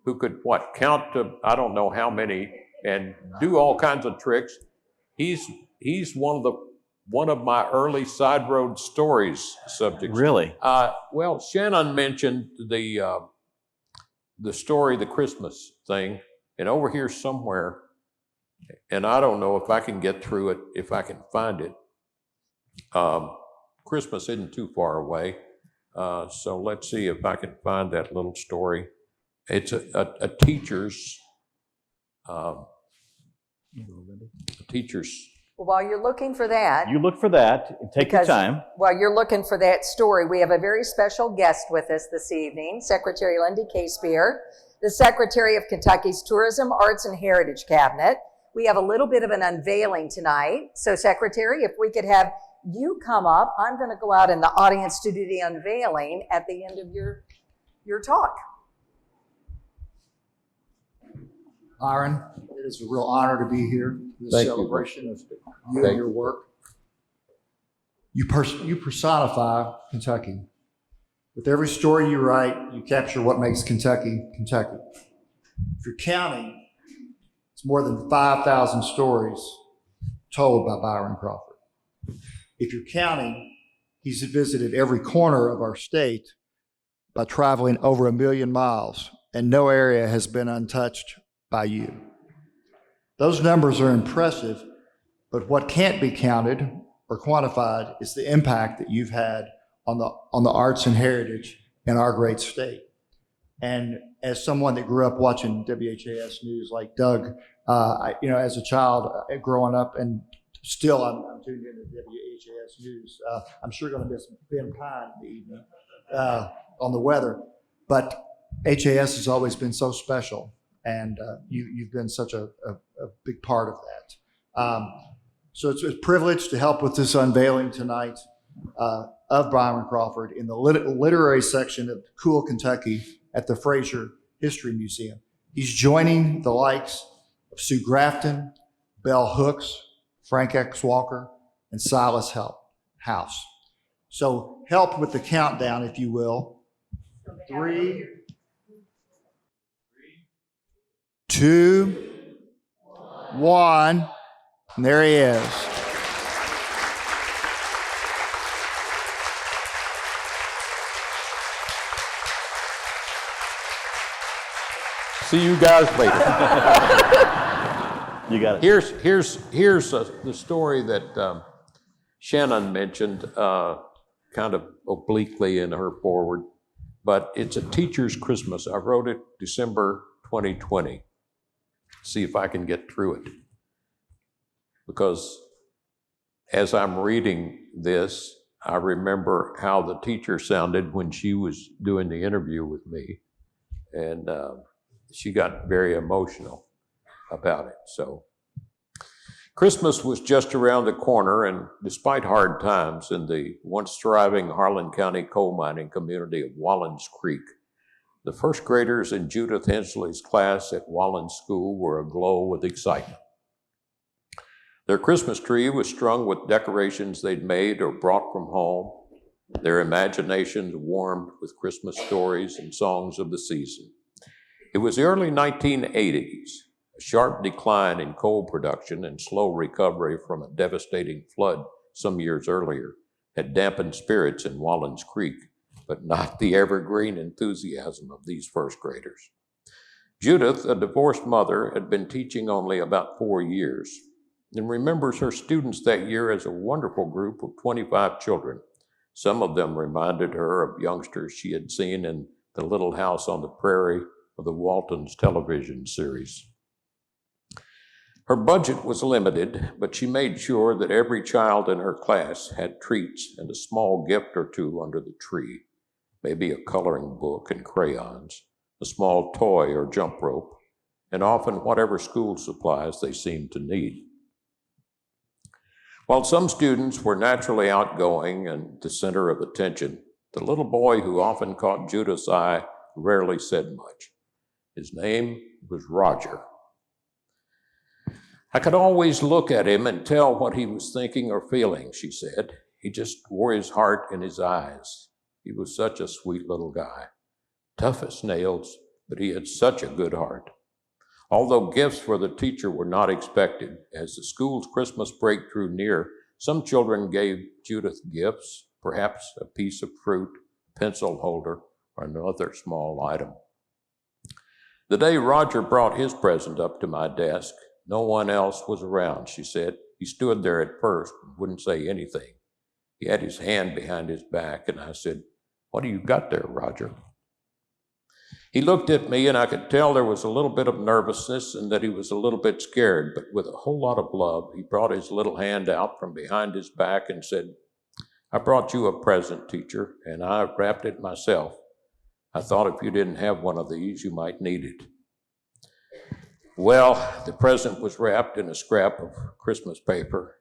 who could, count to I don't know how many and do all kinds of tricks. He's one of my early side road stories subjects. Really? Well, Shannon mentioned the story, the Christmas thing, and over here somewhere, and I don't know if I can get through it, if I can find it. Christmas isn't too far away, so let's see if I can find that little story. It's a teacher's. Well, while you're looking for that. You look for that. Take your time. While you're looking for that story, we have a very special guest with us this evening, Secretary Lindy Casebeer, the Secretary of Kentucky's Tourism, Arts, and Heritage Cabinet. We have a little bit of an unveiling tonight. So, Secretary, if we could have you come up, I'm going to go out in the audience to do the unveiling at the end of your talk. Byron, it is a real honor to be here for this celebration of you and your work. You personify Kentucky. With every story you write, you capture what makes Kentucky, Kentucky. If you're counting, it's more than 5,000 stories told by Byron Crawford. If you're counting, he's visited every corner of our state by traveling over 1 million miles, and no area has been untouched by you. Those numbers are impressive, but what can't be counted or quantified is the impact that you've had on the arts and heritage in our great state. And as someone that grew up watching WHAS news like Doug, as a child growing up, and still I'm tuned into WHAS news. I'm sure going to miss Ben Pine in the evening on the weather, but HAS has always been so special. And you've been such a big part of that. So it's a privilege to help with this unveiling tonight of Byron Crawford in the literary section of Cool, Kentucky at the Frazier History Museum. He's joining the likes of Sue Grafton, Bell Hooks, Frank X. Walker, and Silas House. So help with the countdown, if you will. 3, 2, 1, and there he is. See you guys later. You got it. Here's the story that Shannon mentioned, kind of obliquely in her forward, but it's a teacher's Christmas. I wrote it December 2020. See if I can get through it. Because as I'm reading this, I remember how the teacher sounded when she was doing the interview with me. And she got very emotional about it. So Christmas was just around the corner, and despite hard times in the once thriving Harlan County coal mining community of Wallens Creek, The first graders in Judith Hensley's class at Wallen School were aglow with excitement. Their Christmas tree was strung with decorations they'd made or brought from home. Their imaginations warmed with Christmas stories and songs of the season. It was the early 1980s. A sharp decline in coal production and slow recovery from a devastating flood some years earlier had dampened spirits in Wallens Creek, but not the evergreen enthusiasm of these first graders. Judith, a divorced mother, had been teaching only about 4 years and remembers her students that year as a wonderful group of 25 children. Some of them reminded her of youngsters she had seen in The Little House on the Prairie of the Waltons television series. Her budget was limited, but she made sure that every child in her class had treats and a small gift or two under the tree, maybe a coloring book and crayons, a small toy or jump rope, and often whatever school supplies they seemed to need. While some students were naturally outgoing and the center of attention, the little boy who often caught Judith's eye rarely said much. His name was Roger. I could always look at him and tell what he was thinking or feeling, she said. He just wore his heart in his eyes. He was such a sweet little guy. Tough as nails, but he had such a good heart. Although gifts for the teacher were not expected, as the school's Christmas break drew near, some children gave Judith gifts, perhaps a piece of fruit, a pencil holder, or another small item. The day Roger brought his present up to my desk, no one else was around, she said. He stood there at first and wouldn't say anything. He had his hand behind his back, and I said, "What do you got there, Roger?" He looked at me, and I could tell there was a little bit of nervousness and that he was a little bit scared, but with a whole lot of love, he brought his little hand out from behind his back and said, "I brought you a present, teacher, and I wrapped it myself. I thought if you didn't have one of these, you might need it." Well, the present was wrapped in a scrap of Christmas paper,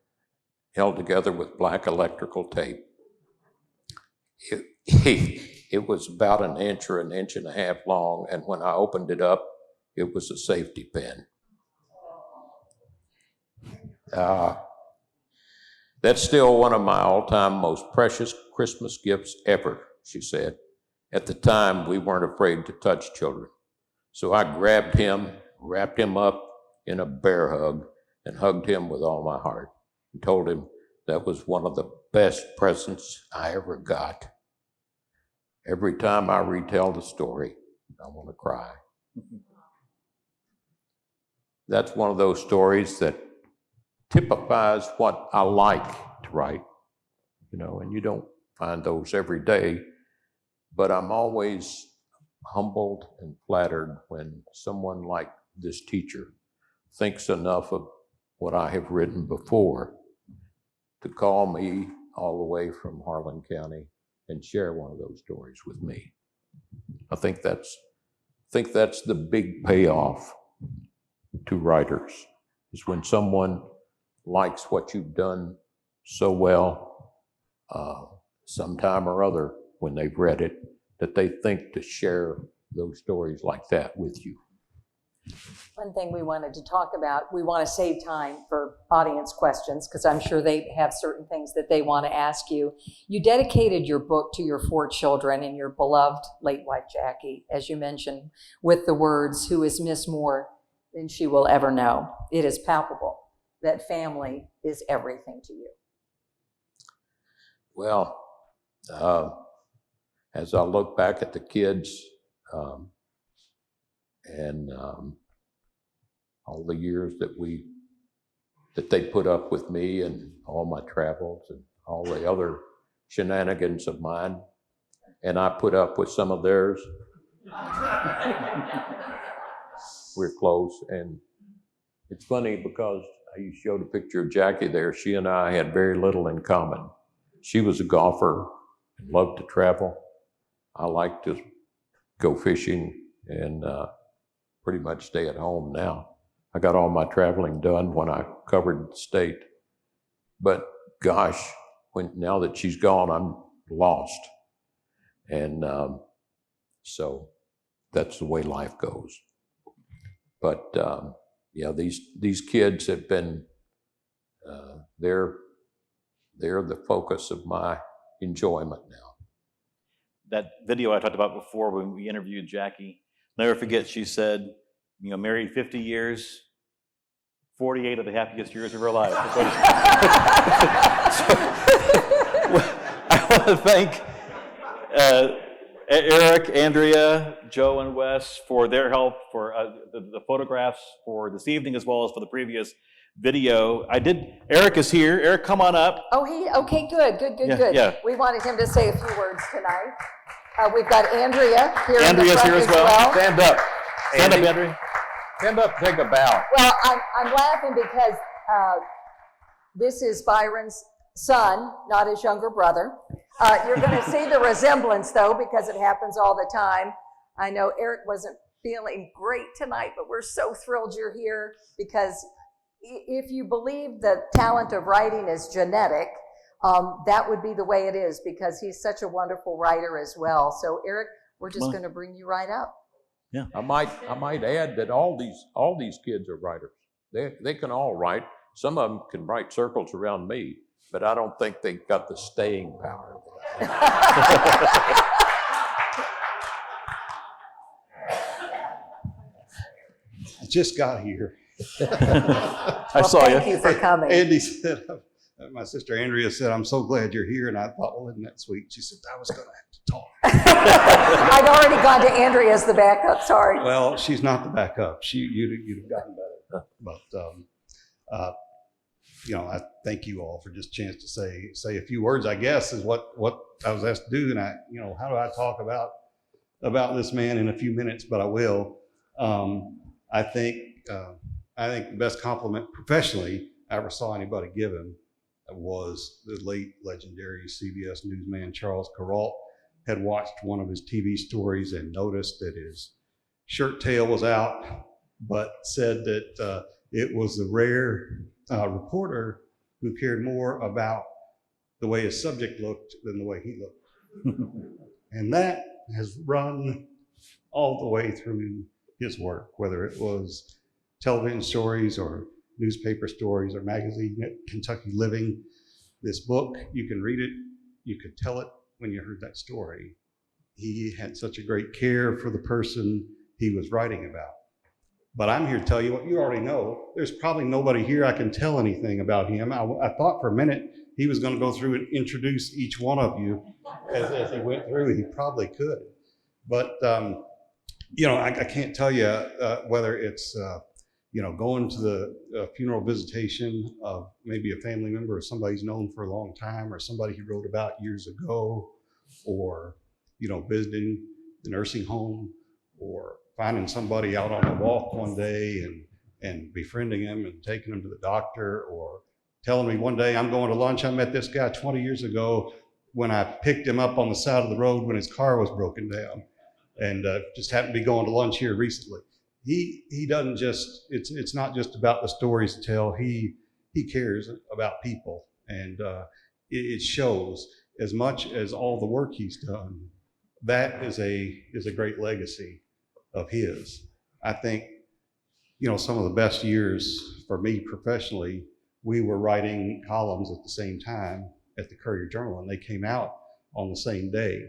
held together with black electrical tape. It was about an inch or an inch and a half long, and when I opened it up, it was a safety pin. That's still one of my all-time most precious Christmas gifts ever, she said. At the time, we weren't afraid to touch children. So I grabbed him, wrapped him up in a bear hug, and hugged him with all my heart, and told him that was one of the best presents I ever got. Every time I retell the story, I want to cry. That's one of those stories that typifies what I like to write, and you don't find those every day, but I'm always humbled and flattered when someone like this teacher thinks enough of what I have written before to call me all the way from Harlan County and share one of those stories with me. I think that's the big payoff to writers, is when someone likes what you've done so well, sometime or other when they've read it, that they think to share those stories like that with you. One thing we wanted to talk about, we want to save time for audience questions because I'm sure they have certain things that they want to ask you. You dedicated your book to your 4 children and your beloved late wife, Jackie, as you mentioned, with the words, "Who is Miss more than she will ever know." It is palpable that family is everything to you. Well, as I look back at the kids, and all the years that they put up with me and all my travels and all the other shenanigans of mine, and I put up with some of theirs. We're close, and it's funny because you showed a picture of Jackie there. She and I had very little in common. She was a golfer and loved to travel. I like to go fishing and pretty much stay at home now. I got all my traveling done when I covered the state. But gosh, now that she's gone, I'm lost. And so that's the way life goes. But yeah, these kids have been, they're the focus of my enjoyment now. That video I talked about before when we interviewed Jackie, never forget, she said, married 50 years, 48 of the happiest years of her life. I want to thank Eric, Andrea, Joe, and Wes for their help, for the photographs for this evening, as well as for the previous video. Eric is here. Eric, come on up. Okay, good. Yeah. We wanted him to say a few words tonight. We've got Andrea here. Andrea's here as well. Stand up. Stand up, Andrea. Stand up, take a bow. Well, I'm laughing because this is Byron's son, not his younger brother. You're going to see the resemblance, though, because it happens all the time. I know Eric wasn't feeling great tonight, but we're so thrilled you're here, because if you believe the talent of writing is genetic, that would be the way it is, because he's such a wonderful writer as well. So, Eric, we're just going to bring you right up. Yeah. I might add that all these kids are writers. They can all write. Some of them can write circles around me, but I don't think they've got the staying power. I just got here. I saw you. Thank you for coming. Andy said, my sister Andrea said, "I'm so glad you're here." And I thought, well, isn't that sweet? She said, I was going to have to talk. I'd already gone to Andrea as the backup, sorry. Well, she's not the backup. You'd have gotten better. But, I thank you all for just a chance to say a few words, I guess, is what I was asked to do. And how do I talk about this man in a few minutes? But I will. I think the best compliment professionally I ever saw anybody give him was the late legendary CBS newsman Charles Kuralt had watched one of his TV stories and noticed that his shirt tail was out, but said that it was a rare reporter who cared more about the way his subject looked than the way he looked. And that has run all the way through his work, whether it was television stories or newspaper stories or magazine, Kentucky Living. This book, you can read it, you could tell it when you heard that story. He had such a great care for the person he was writing about. But I'm here to tell you what you already know. There's probably nobody here I can tell anything about him. I thought for a minute he was going to go through and introduce each one of you as he went through. He probably could. But, I can't tell you whether it's, going to the funeral visitation of maybe a family member or somebody he's known for a long time, or somebody he wrote about years ago, or, visiting the nursing home, or finding somebody out on a walk one day and befriending him and taking him to the doctor, or telling me one day, I'm going to lunch, I met this guy 20 years ago when I picked him up on the side of the road when his car was broken down, and just happened to be going to lunch here recently. He doesn't just, it's not just about the stories to tell, he cares about people, and it shows as much as all the work he's done. That is a great legacy of his. I think, some of the best years for me professionally, we were writing columns at the same time at the Courier-Journal, and they came out on the same day.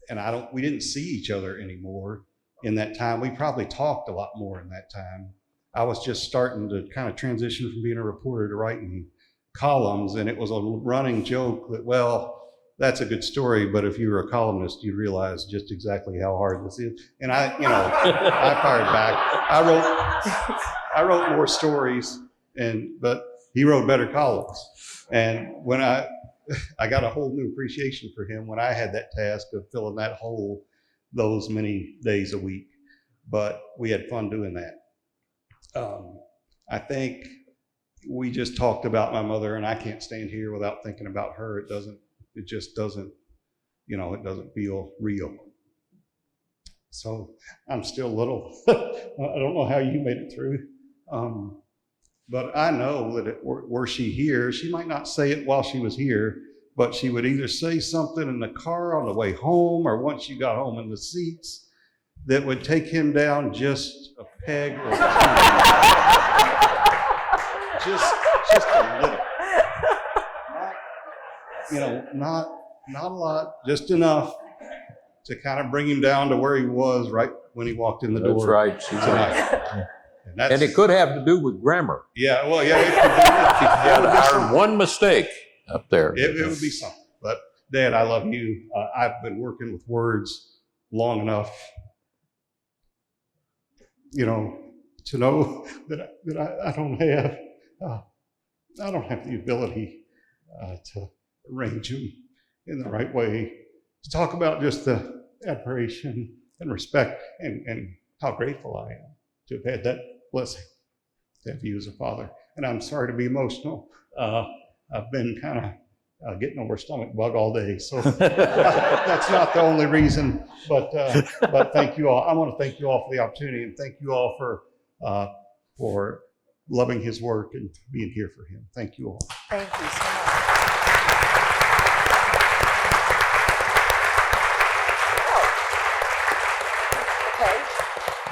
And we didn't see each other anymore in that time. We probably talked a lot more in that time. I was just starting to kind of transition from being a reporter to writing columns, and it was a running joke that, well, that's a good story, but if you were a columnist, you'd realize just exactly how hard this is. And I fired back. I wrote more stories, but he wrote better columns. And when I got a whole new appreciation for him when I had that task of filling that hole those many days a week. But we had fun doing that. I think we just talked about my mother, and I can't stand here without thinking about her. It just doesn't, it doesn't feel real. So I'm still little. I don't know how you made it through. But I know that were she here, she might not say it while she was here, but she would either say something in the car on the way home, or once you got home in the seats, that would take him down just a peg or two. just a little. Not a lot, just enough to kind of bring him down to where he was right when he walked in the door. That's right. Tonight. And it could have to do with grammar. Yeah, well, yeah, it could be. She had one mistake up there. It would be something. But Dad, I love you. I've been working with words long enough, to know that I don't have the ability to arrange them in the right way. To talk about just the admiration and respect and how grateful I am to have had that blessing to have you as a father. And I'm sorry to be emotional. I've been kind of getting over a stomach bug all day, so that's not the only reason. But thank you all. I want to thank you all for the opportunity, and thank you all for loving his work and being here for him. Thank you all. Thank you so much.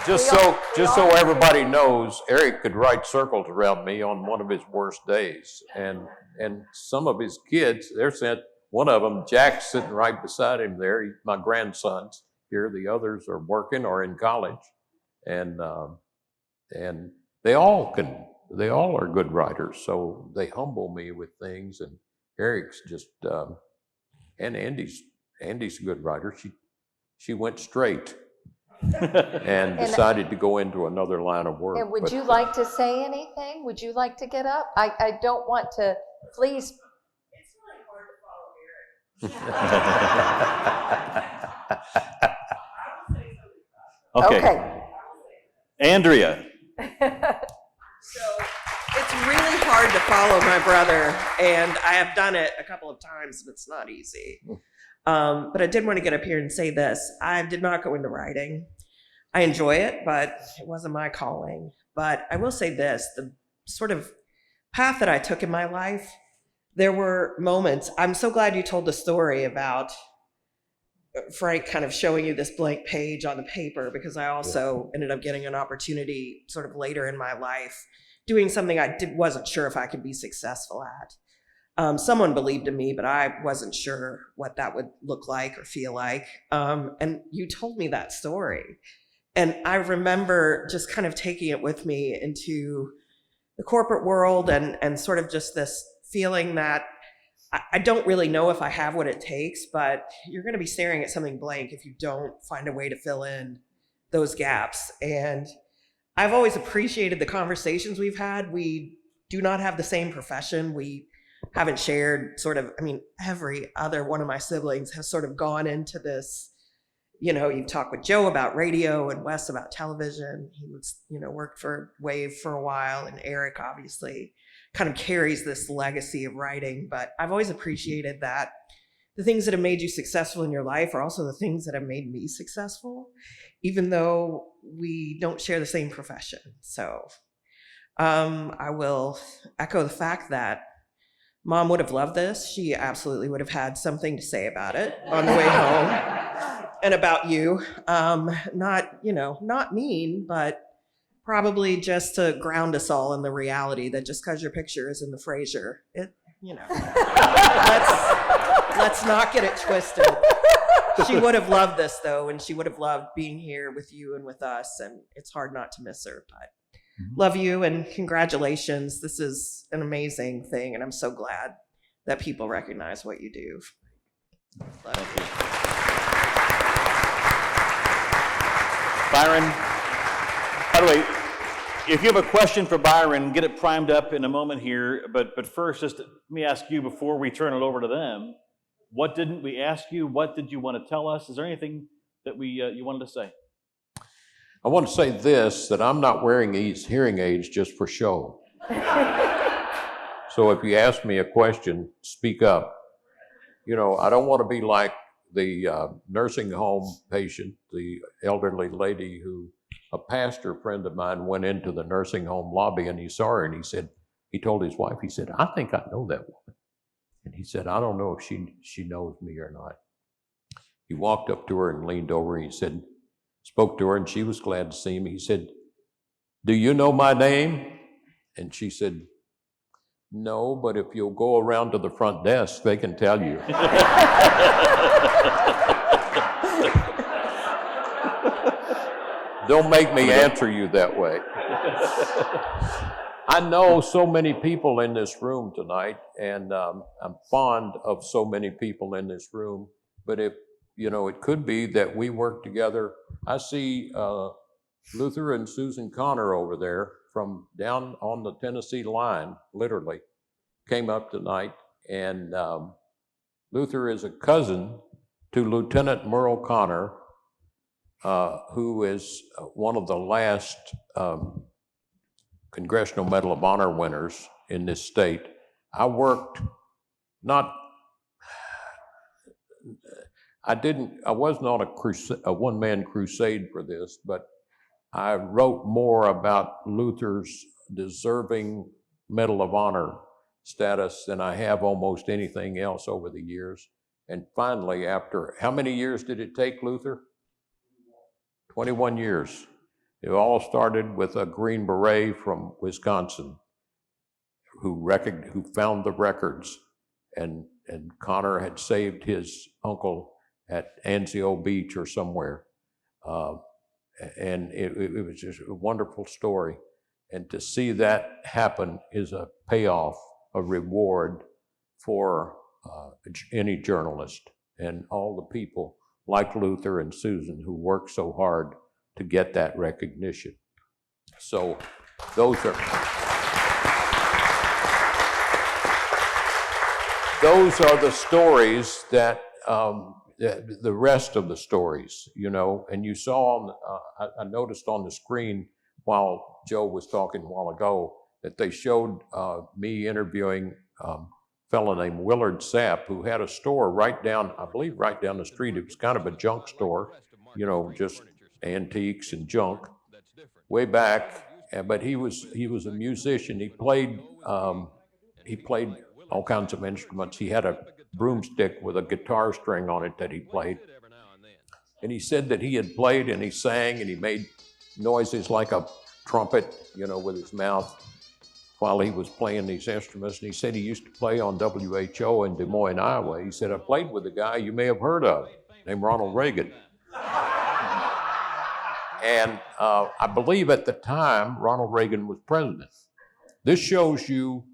Just so everybody knows, Eric could write circles around me on one of his worst days. And some of his kids, one of them, Jack's sitting right beside him there. My grandsons here. The others are working or in college. And they all are good writers. So they humble me with things. And Eric's just, and Andy's a good writer. She went straight. and decided to go into another line of work. And would you like to say anything? Would you like to get up? I don't want to, please. It's really hard to follow Eric. Okay. Andrea. So it's really hard to follow my brother, and I have done it a couple of times, and it's not easy. But I did want to get up here and say this. I did not go into writing. I enjoy it, but it wasn't my calling. But I will say this, the sort of path that I took in my life, there were moments. I'm so glad you told the story about Frank kind of showing you this blank page on the paper, because I also ended up getting an opportunity sort of later in my life doing something I wasn't sure if I could be successful at. Someone believed in me, but I wasn't sure what that would look like or feel like. And you told me that story. And I remember just kind of taking it with me into the corporate world and sort of just this feeling that I don't really know if I have what it takes, but you're going to be staring at something blank if you don't find a way to fill in those gaps. And I've always appreciated the conversations we've had. We do not have the same profession. We haven't shared every other one of my siblings has sort of gone into this, you've talked with Joe about radio and Wes about television. He was, worked for Wave for a while, and Eric obviously kind of carries this legacy of writing. But I've always appreciated that the things that have made you successful in your life are also the things that have made me successful, even though we don't share the same profession. So I will echo the fact that Mom would have loved this. She absolutely would have had something to say about it on the way home and about you. Not mean, but probably just to ground us all in the reality that just because your picture is in the Frazier, let's not get it twisted. She would have loved this though, and she would have loved being here with you and with us, and it's hard not to miss her, but love you and congratulations. This is an amazing thing, and I'm so glad that people recognize what you do. Love you. Byron, by the way, if you have a question for Byron, get it primed up in a moment here. But first, just let me ask you before we turn it over to them, what didn't we ask you? What did you want to tell us? Is there anything that you wanted to say? I want to say this, that I'm not wearing these hearing aids just for show. So if you ask me a question, speak up. I don't want to be like the nursing home patient, the elderly lady who a pastor friend of mine went into the nursing home lobby and he saw her and he told his wife, he said, I think I know that woman. And he said, I don't know if she knows me or not. He walked up to her and leaned over and he said, spoke to her, and she was glad to see me. He said, "Do you know my name?" And she said, "No, but if you'll go around to the front desk, they can tell you." Don't make me answer you that way. I know so many people in this room tonight, and I'm fond of so many people in this room, but if, you know, it could be that we work together. I see Luther and Susan Connor over there from down on the Tennessee line, literally, came up tonight, and Luther is a cousin to Lieutenant Merle Connor, who is one of the last Congressional Medal of Honor winners in this state. I wasn't on a one-man crusade for this, but I wrote more about Luther's deserving Medal of Honor status than I have almost anything else over the years. And finally, after, how many years did it take, Luther? 21 years. It all started with a Green Beret from Wisconsin who found the records, and Connor had saved his uncle at Anzio Beach or somewhere. And it was just a wonderful story. And to see that happen is a payoff, a reward for any journalist and all the people like Luther and Susan who worked so hard to get that recognition. So those are the stories that the rest of the stories, you know. And you saw I noticed on the screen while Joe was talking a while ago that they showed me interviewing a fellow named Willard Sapp, who had a store right down the street. It was kind of a junk store, you know, just antiques and junk way back. But he was a musician. He played all kinds of instruments. He had a broomstick with a guitar string on it that he played. And he said that he had played and he sang and he made noises like a trumpet, you know, with his mouth while he was playing these instruments. And he said he used to play on WHO in Des Moines, Iowa. He said, "I played with a guy you may have heard of named Ronald Reagan." And I believe at the time, Ronald Reagan was president. This shows you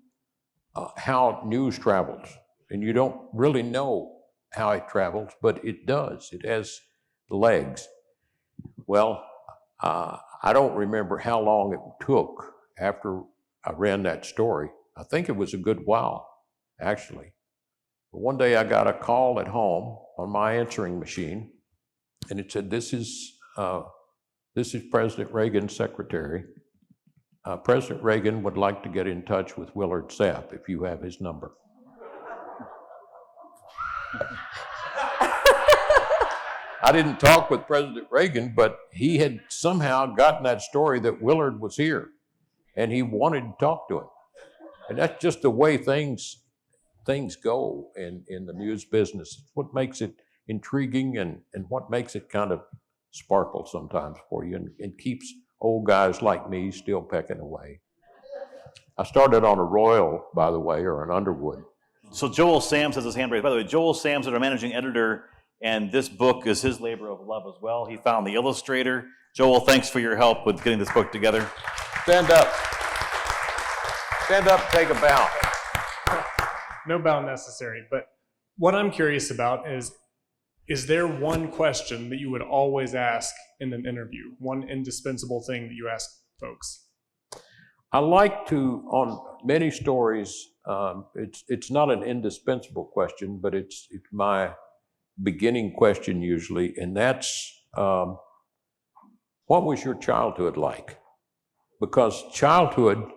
how news travels. And you don't really know how it travels, but it does. It has legs. Well, I don't remember how long it took after I ran that story. I think it was a good while, actually. But one day I got a call at home on my answering machine, and it said, this is President Reagan's secretary. President Reagan would like to get in touch with Willard Sapp if you have his number. I didn't talk with President Reagan, but he had somehow gotten that story that Willard was here, and he wanted to talk to him. And that's just the way things go in the news business. It's what makes it intriguing and what makes it kind of sparkle sometimes for you and keeps old guys like me still pecking away. I started on a Royal, by the way, or an Underwood. So Joel Sams has his hand raised. By the way, Joel Sams is our managing editor, and this book is his labor of love as well. He found the illustrator. Joel, thanks for your help with getting this book together. Stand up. Stand up, take a bow. No bow necessary, but what I'm curious about is there one question that you would always ask in an interview? One indispensable thing that you ask folks? I like to, on many stories, it's not an indispensable question, but it's my beginning question usually, and that's, what was your childhood like? Because childhood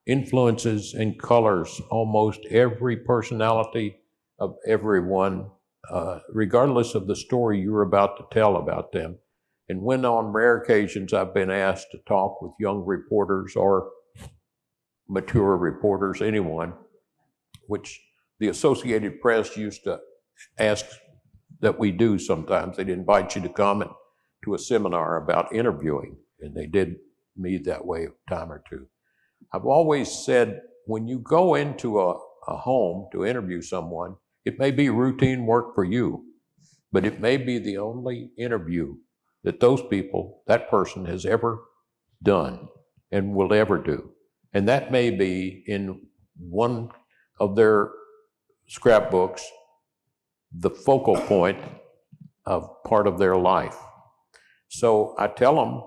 influences and colors almost every personality of everyone, regardless of the story you're about to tell about them. And when on rare occasions I've been asked to talk with young reporters or mature reporters, anyone, which the Associated Press used to ask that we do sometimes. They'd invite you to come and to a seminar about interviewing, and they did me that way a time or two. I've always said, when you go into a home to interview someone, it may be routine work for you, but it may be the only interview that that person has ever done and will ever do. And that may be in one of their scrapbooks, the focal point of part of their life. So I tell them,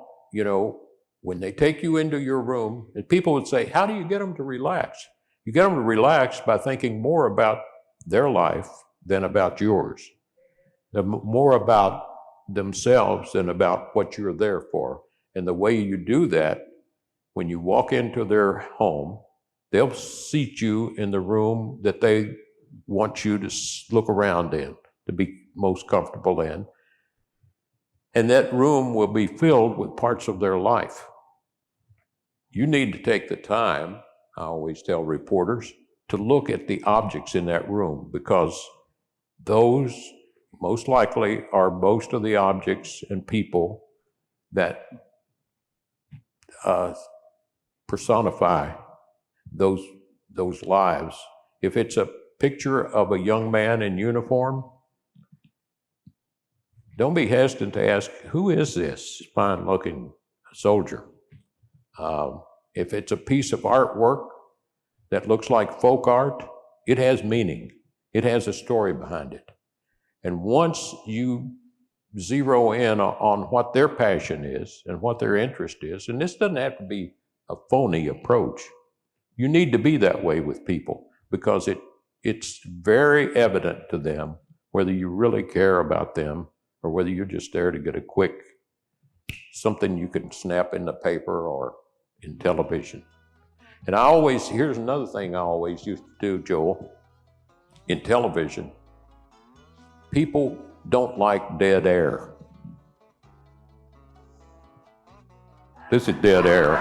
when they take you into your room, and people would say, how do you get them to relax? You get them to relax by thinking more about their life than about yours. They're more about themselves than about what you're there for. And the way you do that, when you walk into their home, they'll seat you in the room that they want you to look around in, to be most comfortable in. And that room will be filled with parts of their life. You need to take the time, I always tell reporters, to look at the objects in that room, because those most likely are most of the objects and people that personify those lives. If it's a picture of a young man in uniform, don't be hesitant to ask, who is this fine-looking soldier? If it's a piece of artwork that looks like folk art, it has meaning. It has a story behind it. And once you zero in on what their passion is and what their interest is, and this doesn't have to be a phony approach. You need to be that way with people, because it's very evident to them whether you really care about them or whether you're just there to get a quick something you can snap in the paper or in television. And here's another thing I always used to do, Joel, in television. People don't like dead air. This is dead air.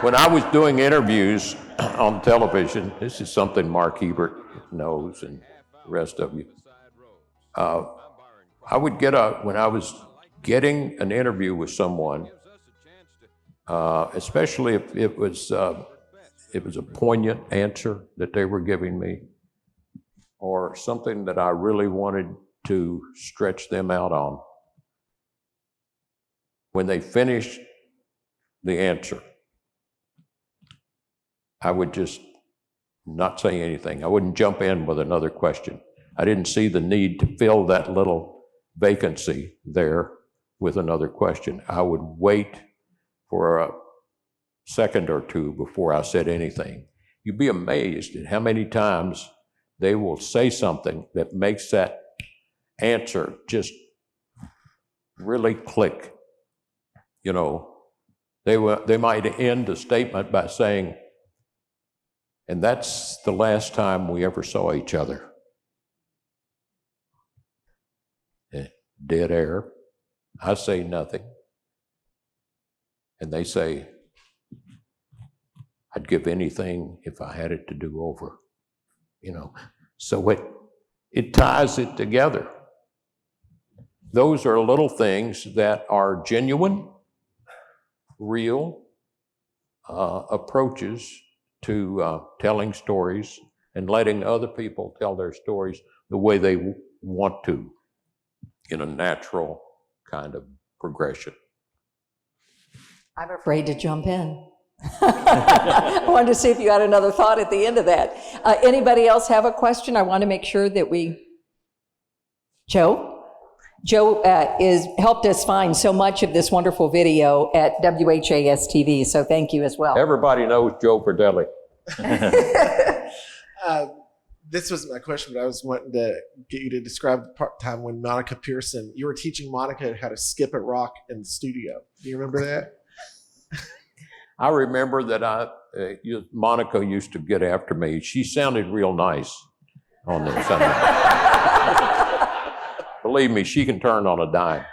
When I was doing interviews on television, this is something Mark Hebert knows and the rest of you. I would when I was getting an interview with someone, especially if it was a poignant answer that they were giving me, or something that I really wanted to stretch them out on. When they finished the answer, I would just not say anything. I wouldn't jump in with another question. I didn't see the need to fill that little vacancy there with another question. I would wait for a second or two before I said anything. You'd be amazed at how many times they will say something that makes that answer just really click. They might end a statement by saying, and that's the last time we ever saw each other. Dead air. I say nothing. And they say, I'd give anything if I had it to do over. So it ties it together. Those are little things that are genuine, real approaches to telling stories and letting other people tell their stories the way they want to, in a natural kind of progression. I'm afraid to jump in. I wanted to see if you had another thought at the end of that. Anybody else have a question? I want to make sure that Joe helped us find so much of this wonderful video at WHAS TV, so thank you as well. Everybody knows Joe Verdelli. This was my question, but I was wanting to get you to describe the time when Monica Pearson, you were teaching Monica how to skip a rock in the studio. Do you remember that? I remember that Monica used to get after me. She sounded real nice on the Sunday. Believe me, she can turn on a dime.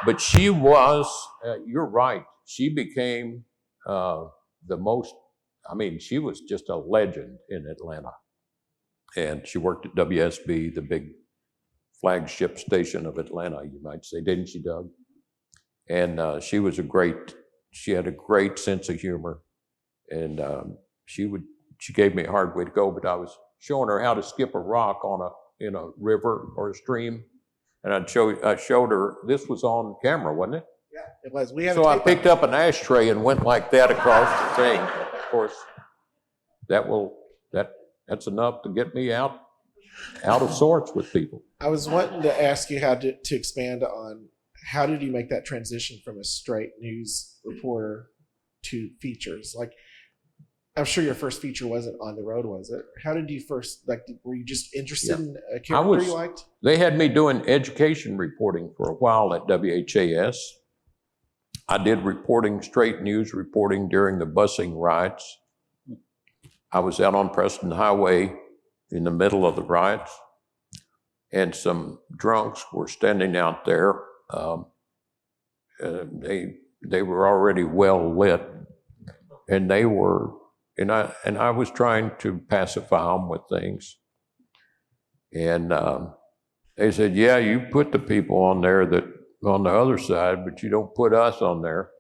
But she was, you're right, she became she was just a legend in Atlanta. And she worked at WSB, the big flagship station of Atlanta, you might say, didn't she, Doug? And she had a great sense of humor, and she gave me a hard way to go, but I was showing her how to skip a rock in a river or a stream, and I showed her. This was on camera, wasn't it? Yeah, it was. We have. So I picked up an ashtray and went like that across the thing. Of course, that's enough to get me out of sorts with people. I was wanting to ask you how to expand on how did you make that transition from a straight news reporter to features? Like, I'm sure your first feature wasn't on the road, was it? How did you first, were you just interested in a character you liked? They had me doing education reporting for a while at WHAS. I did straight news reporting during the busing riots. I was out on Preston Highway in the middle of the riots, and some drunks were standing out there. They were already well lit, and I was trying to pacify them with things. And they said, "Yeah, you put the people on there that on the other side, but you don't put us on there."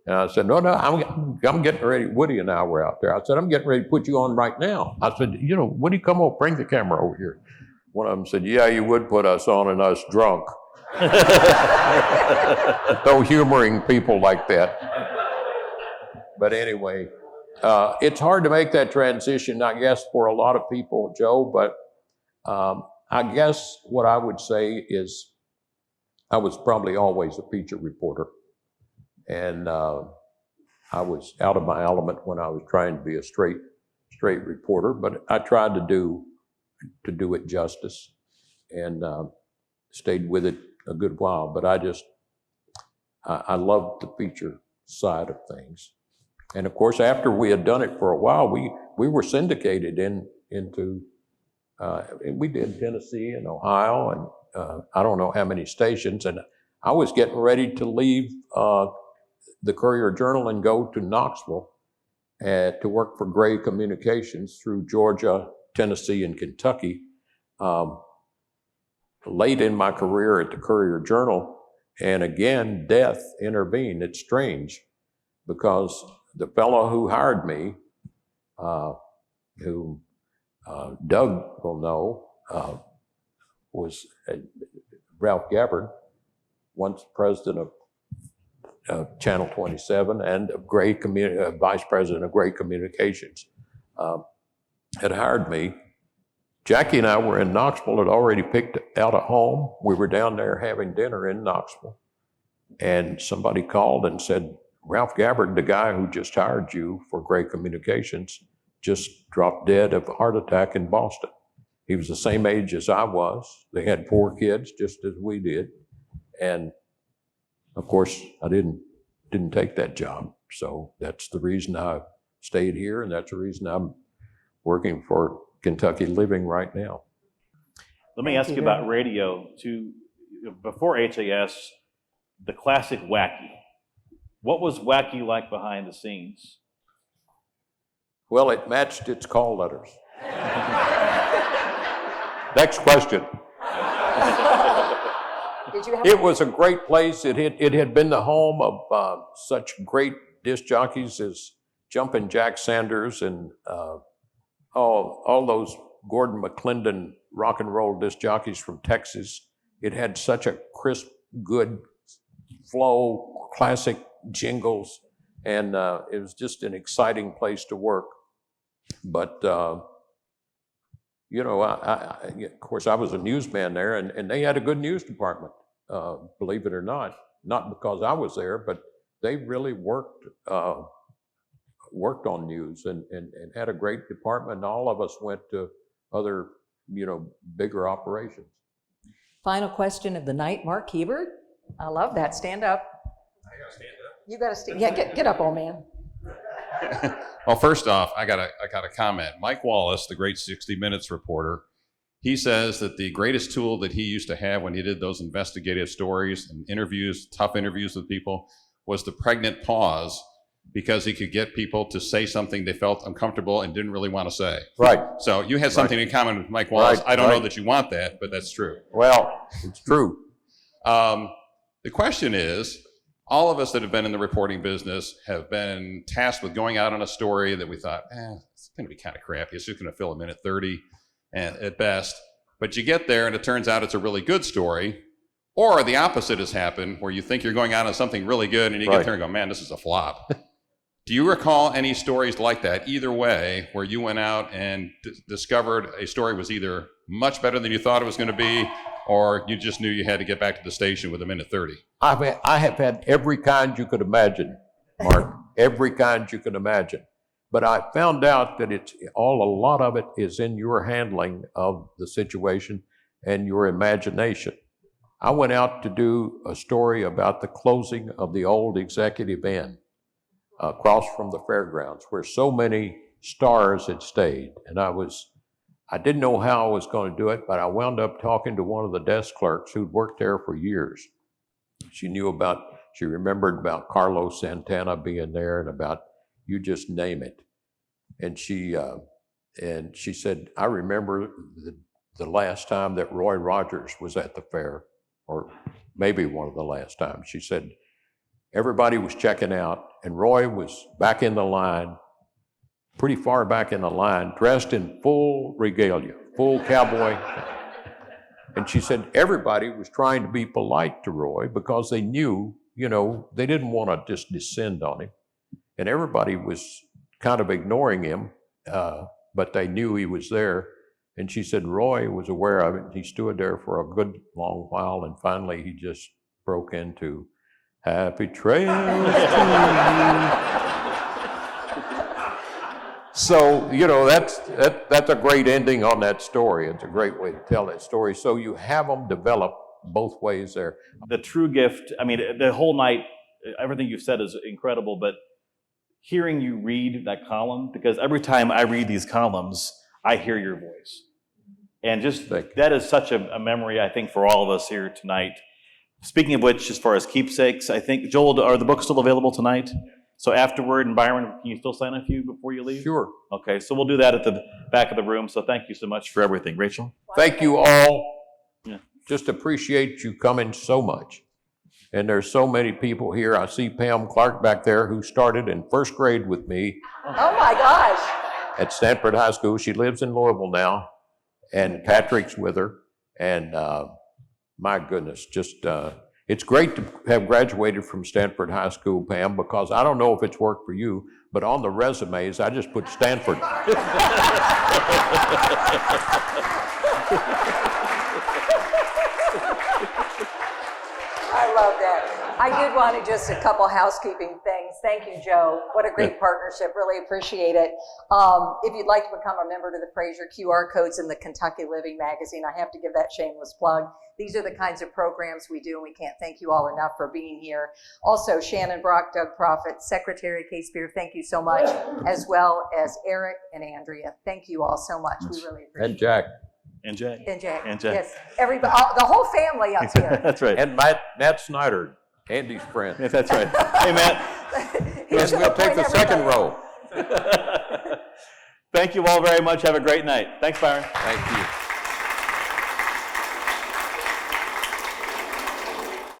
And I said, "No, I'm getting ready." Woody and I were out there. I said, "I'm getting ready to put you on right now." I said, "Woody, come over, bring the camera over here." One of them said, "Yeah, you would put us on and us drunk." No humoring people like that. But anyway, it's hard to make that transition, I guess, for a lot of people, Joe, but I guess what I would say is I was probably always a feature reporter. And I was out of my element when I was trying to be a straight reporter, but I tried to do it justice, and stayed with it a good while. But I loved the feature side of things. And of course, after we had done it for a while, we were syndicated into we did Tennessee and Ohio, and I don't know how many stations. And I was getting ready to leave the Courier-Journal and go to Knoxville to work for Gray Communications through Georgia, Tennessee, and Kentucky. Late in my career at the Courier-Journal, and again, death intervened. It's strange, because the fellow who hired me, who Doug will know, was Ralph Gabbard, once president of Channel 27 and vice president of Gray Communications, had hired me. Jackie and I were in Knoxville, had already picked out a home. We were down there having dinner in Knoxville, and somebody called and said, "Ralph Gabbard, the guy who just hired you for Gray Communications, just dropped dead of a heart attack in Boston." He was the same age as I was. They had 4 kids, just as we did. And of course, I didn't take that job. So that's the reason I stayed here, and that's the reason I'm working for Kentucky Living right now. Let me ask you about radio. Before HAS, the classic wacky. What was wacky like behind the scenes? Well, it matched its call letters. Next question. It was a great place. It had been the home of such great disc jockeys as Jumpin' Jack Sanders and all those Gordon McClendon rock and roll disc jockeys from Texas. It had such a crisp, good flow, classic jingles, and it was just an exciting place to work. But of course, I was a newsman there, and they had a good news department, believe it or not. Not because I was there, but they really worked on news and had a great department. And all of us went to other, bigger operations. Final question of the night, Mark Hebert. I love that. Stand up. I gotta stand up. You gotta stand. Yeah, get up, old man. Well, first off, I got a comment. Mike Wallace, the great 60 Minutes reporter, he says that the greatest tool that he used to have when he did those investigative stories and interviews, tough interviews with people, was the pregnant pause because he could get people to say something they felt uncomfortable and didn't really want to say. Right. So you had something in common with Mike Wallace. Right, I don't know right. that you want that, but that's true. Well, it's true. The question is, all of us that have been in the reporting business have been tasked with going out on a story that we thought, it's going to be kind of crappy. It's just going to fill a minute 30 and at best. But you get there and it turns out it's a really good story. Or the opposite has happened, where you think you're going out on something really good and you get there and go, man, this is a flop. Do you recall any stories like that, either way, where you went out and discovered a story was either much better than you thought it was going to be, or you just knew you had to get back to the station with a minute 30? I have had every kind you could imagine, Mark, every kind you can imagine. But I found out that a lot of it is in your handling of the situation and your imagination. I went out to do a story about the closing of the old Executive Inn across from the fairgrounds, where so many stars had stayed. And I didn't know how I was going to do it, but I wound up talking to one of the desk clerks who'd worked there for years. She remembered about Carlos Santana being there and about, you just name it. And she said, I remember the last time that Roy Rogers was at the fair, or maybe one of the last times. She said, everybody was checking out, and Roy was back in the line, pretty far back in the line, dressed in full regalia, full cowboy. And she said everybody was trying to be polite to Roy because they knew, they didn't want to just descend on him. And everybody was kind of ignoring him, but they knew he was there. And she said Roy was aware of it. He stood there for a good long while, and finally he just broke into Happy Trails to you. So, that's a great ending on that story. It's a great way to tell that story. So you have them develop both ways there. The true gift, the whole night, everything you've said is incredible, but hearing you read that column, because every time I read these columns, I hear your voice. And that is such a memory, I think, for all of us here tonight. Speaking of which, as far as keepsakes, I think, Joel, are the books still available tonight? So afterward, and Byron, can you still sign a few before you leave? Sure. Okay, so we'll do that at the back of the room. So thank you so much for everything. Rachel? Thank you all. Yeah. Just appreciate you coming so much. And there's so many people here. I see Pam Clark back there, who started in first grade with me. Oh my gosh. At Stanford High School. She lives in Louisville now. And Patrick's with her. And my goodness, it's great to have graduated from Stanford High School, Pam, because I don't know if it's worked for you, but on the resumes, I just put Stanford. I love that. I did want to just a couple housekeeping things. Thank you, Joe. What a great partnership. Really appreciate it. If you'd like to become a member to the Frazier, QR codes in the Kentucky Living magazine. I have to give that shameless plug. These are the kinds of programs we do, and we can't thank you all enough for being here. Also, Shannon Brock, Doug Proffitt, Secretary Kay Spear, thank you so much, as well as Eric and Andrea. Thank you all so much. We really appreciate it. And Jack. And Jay. And Jack. And Jay. Yes, everybody, the whole family up here. That's right. And Matt Snyder, Andy's friend. Yeah, that's right. Hey, Matt. And we'll take the second row. Thank you all very much. Have a great night. Thanks, Byron. Thank you.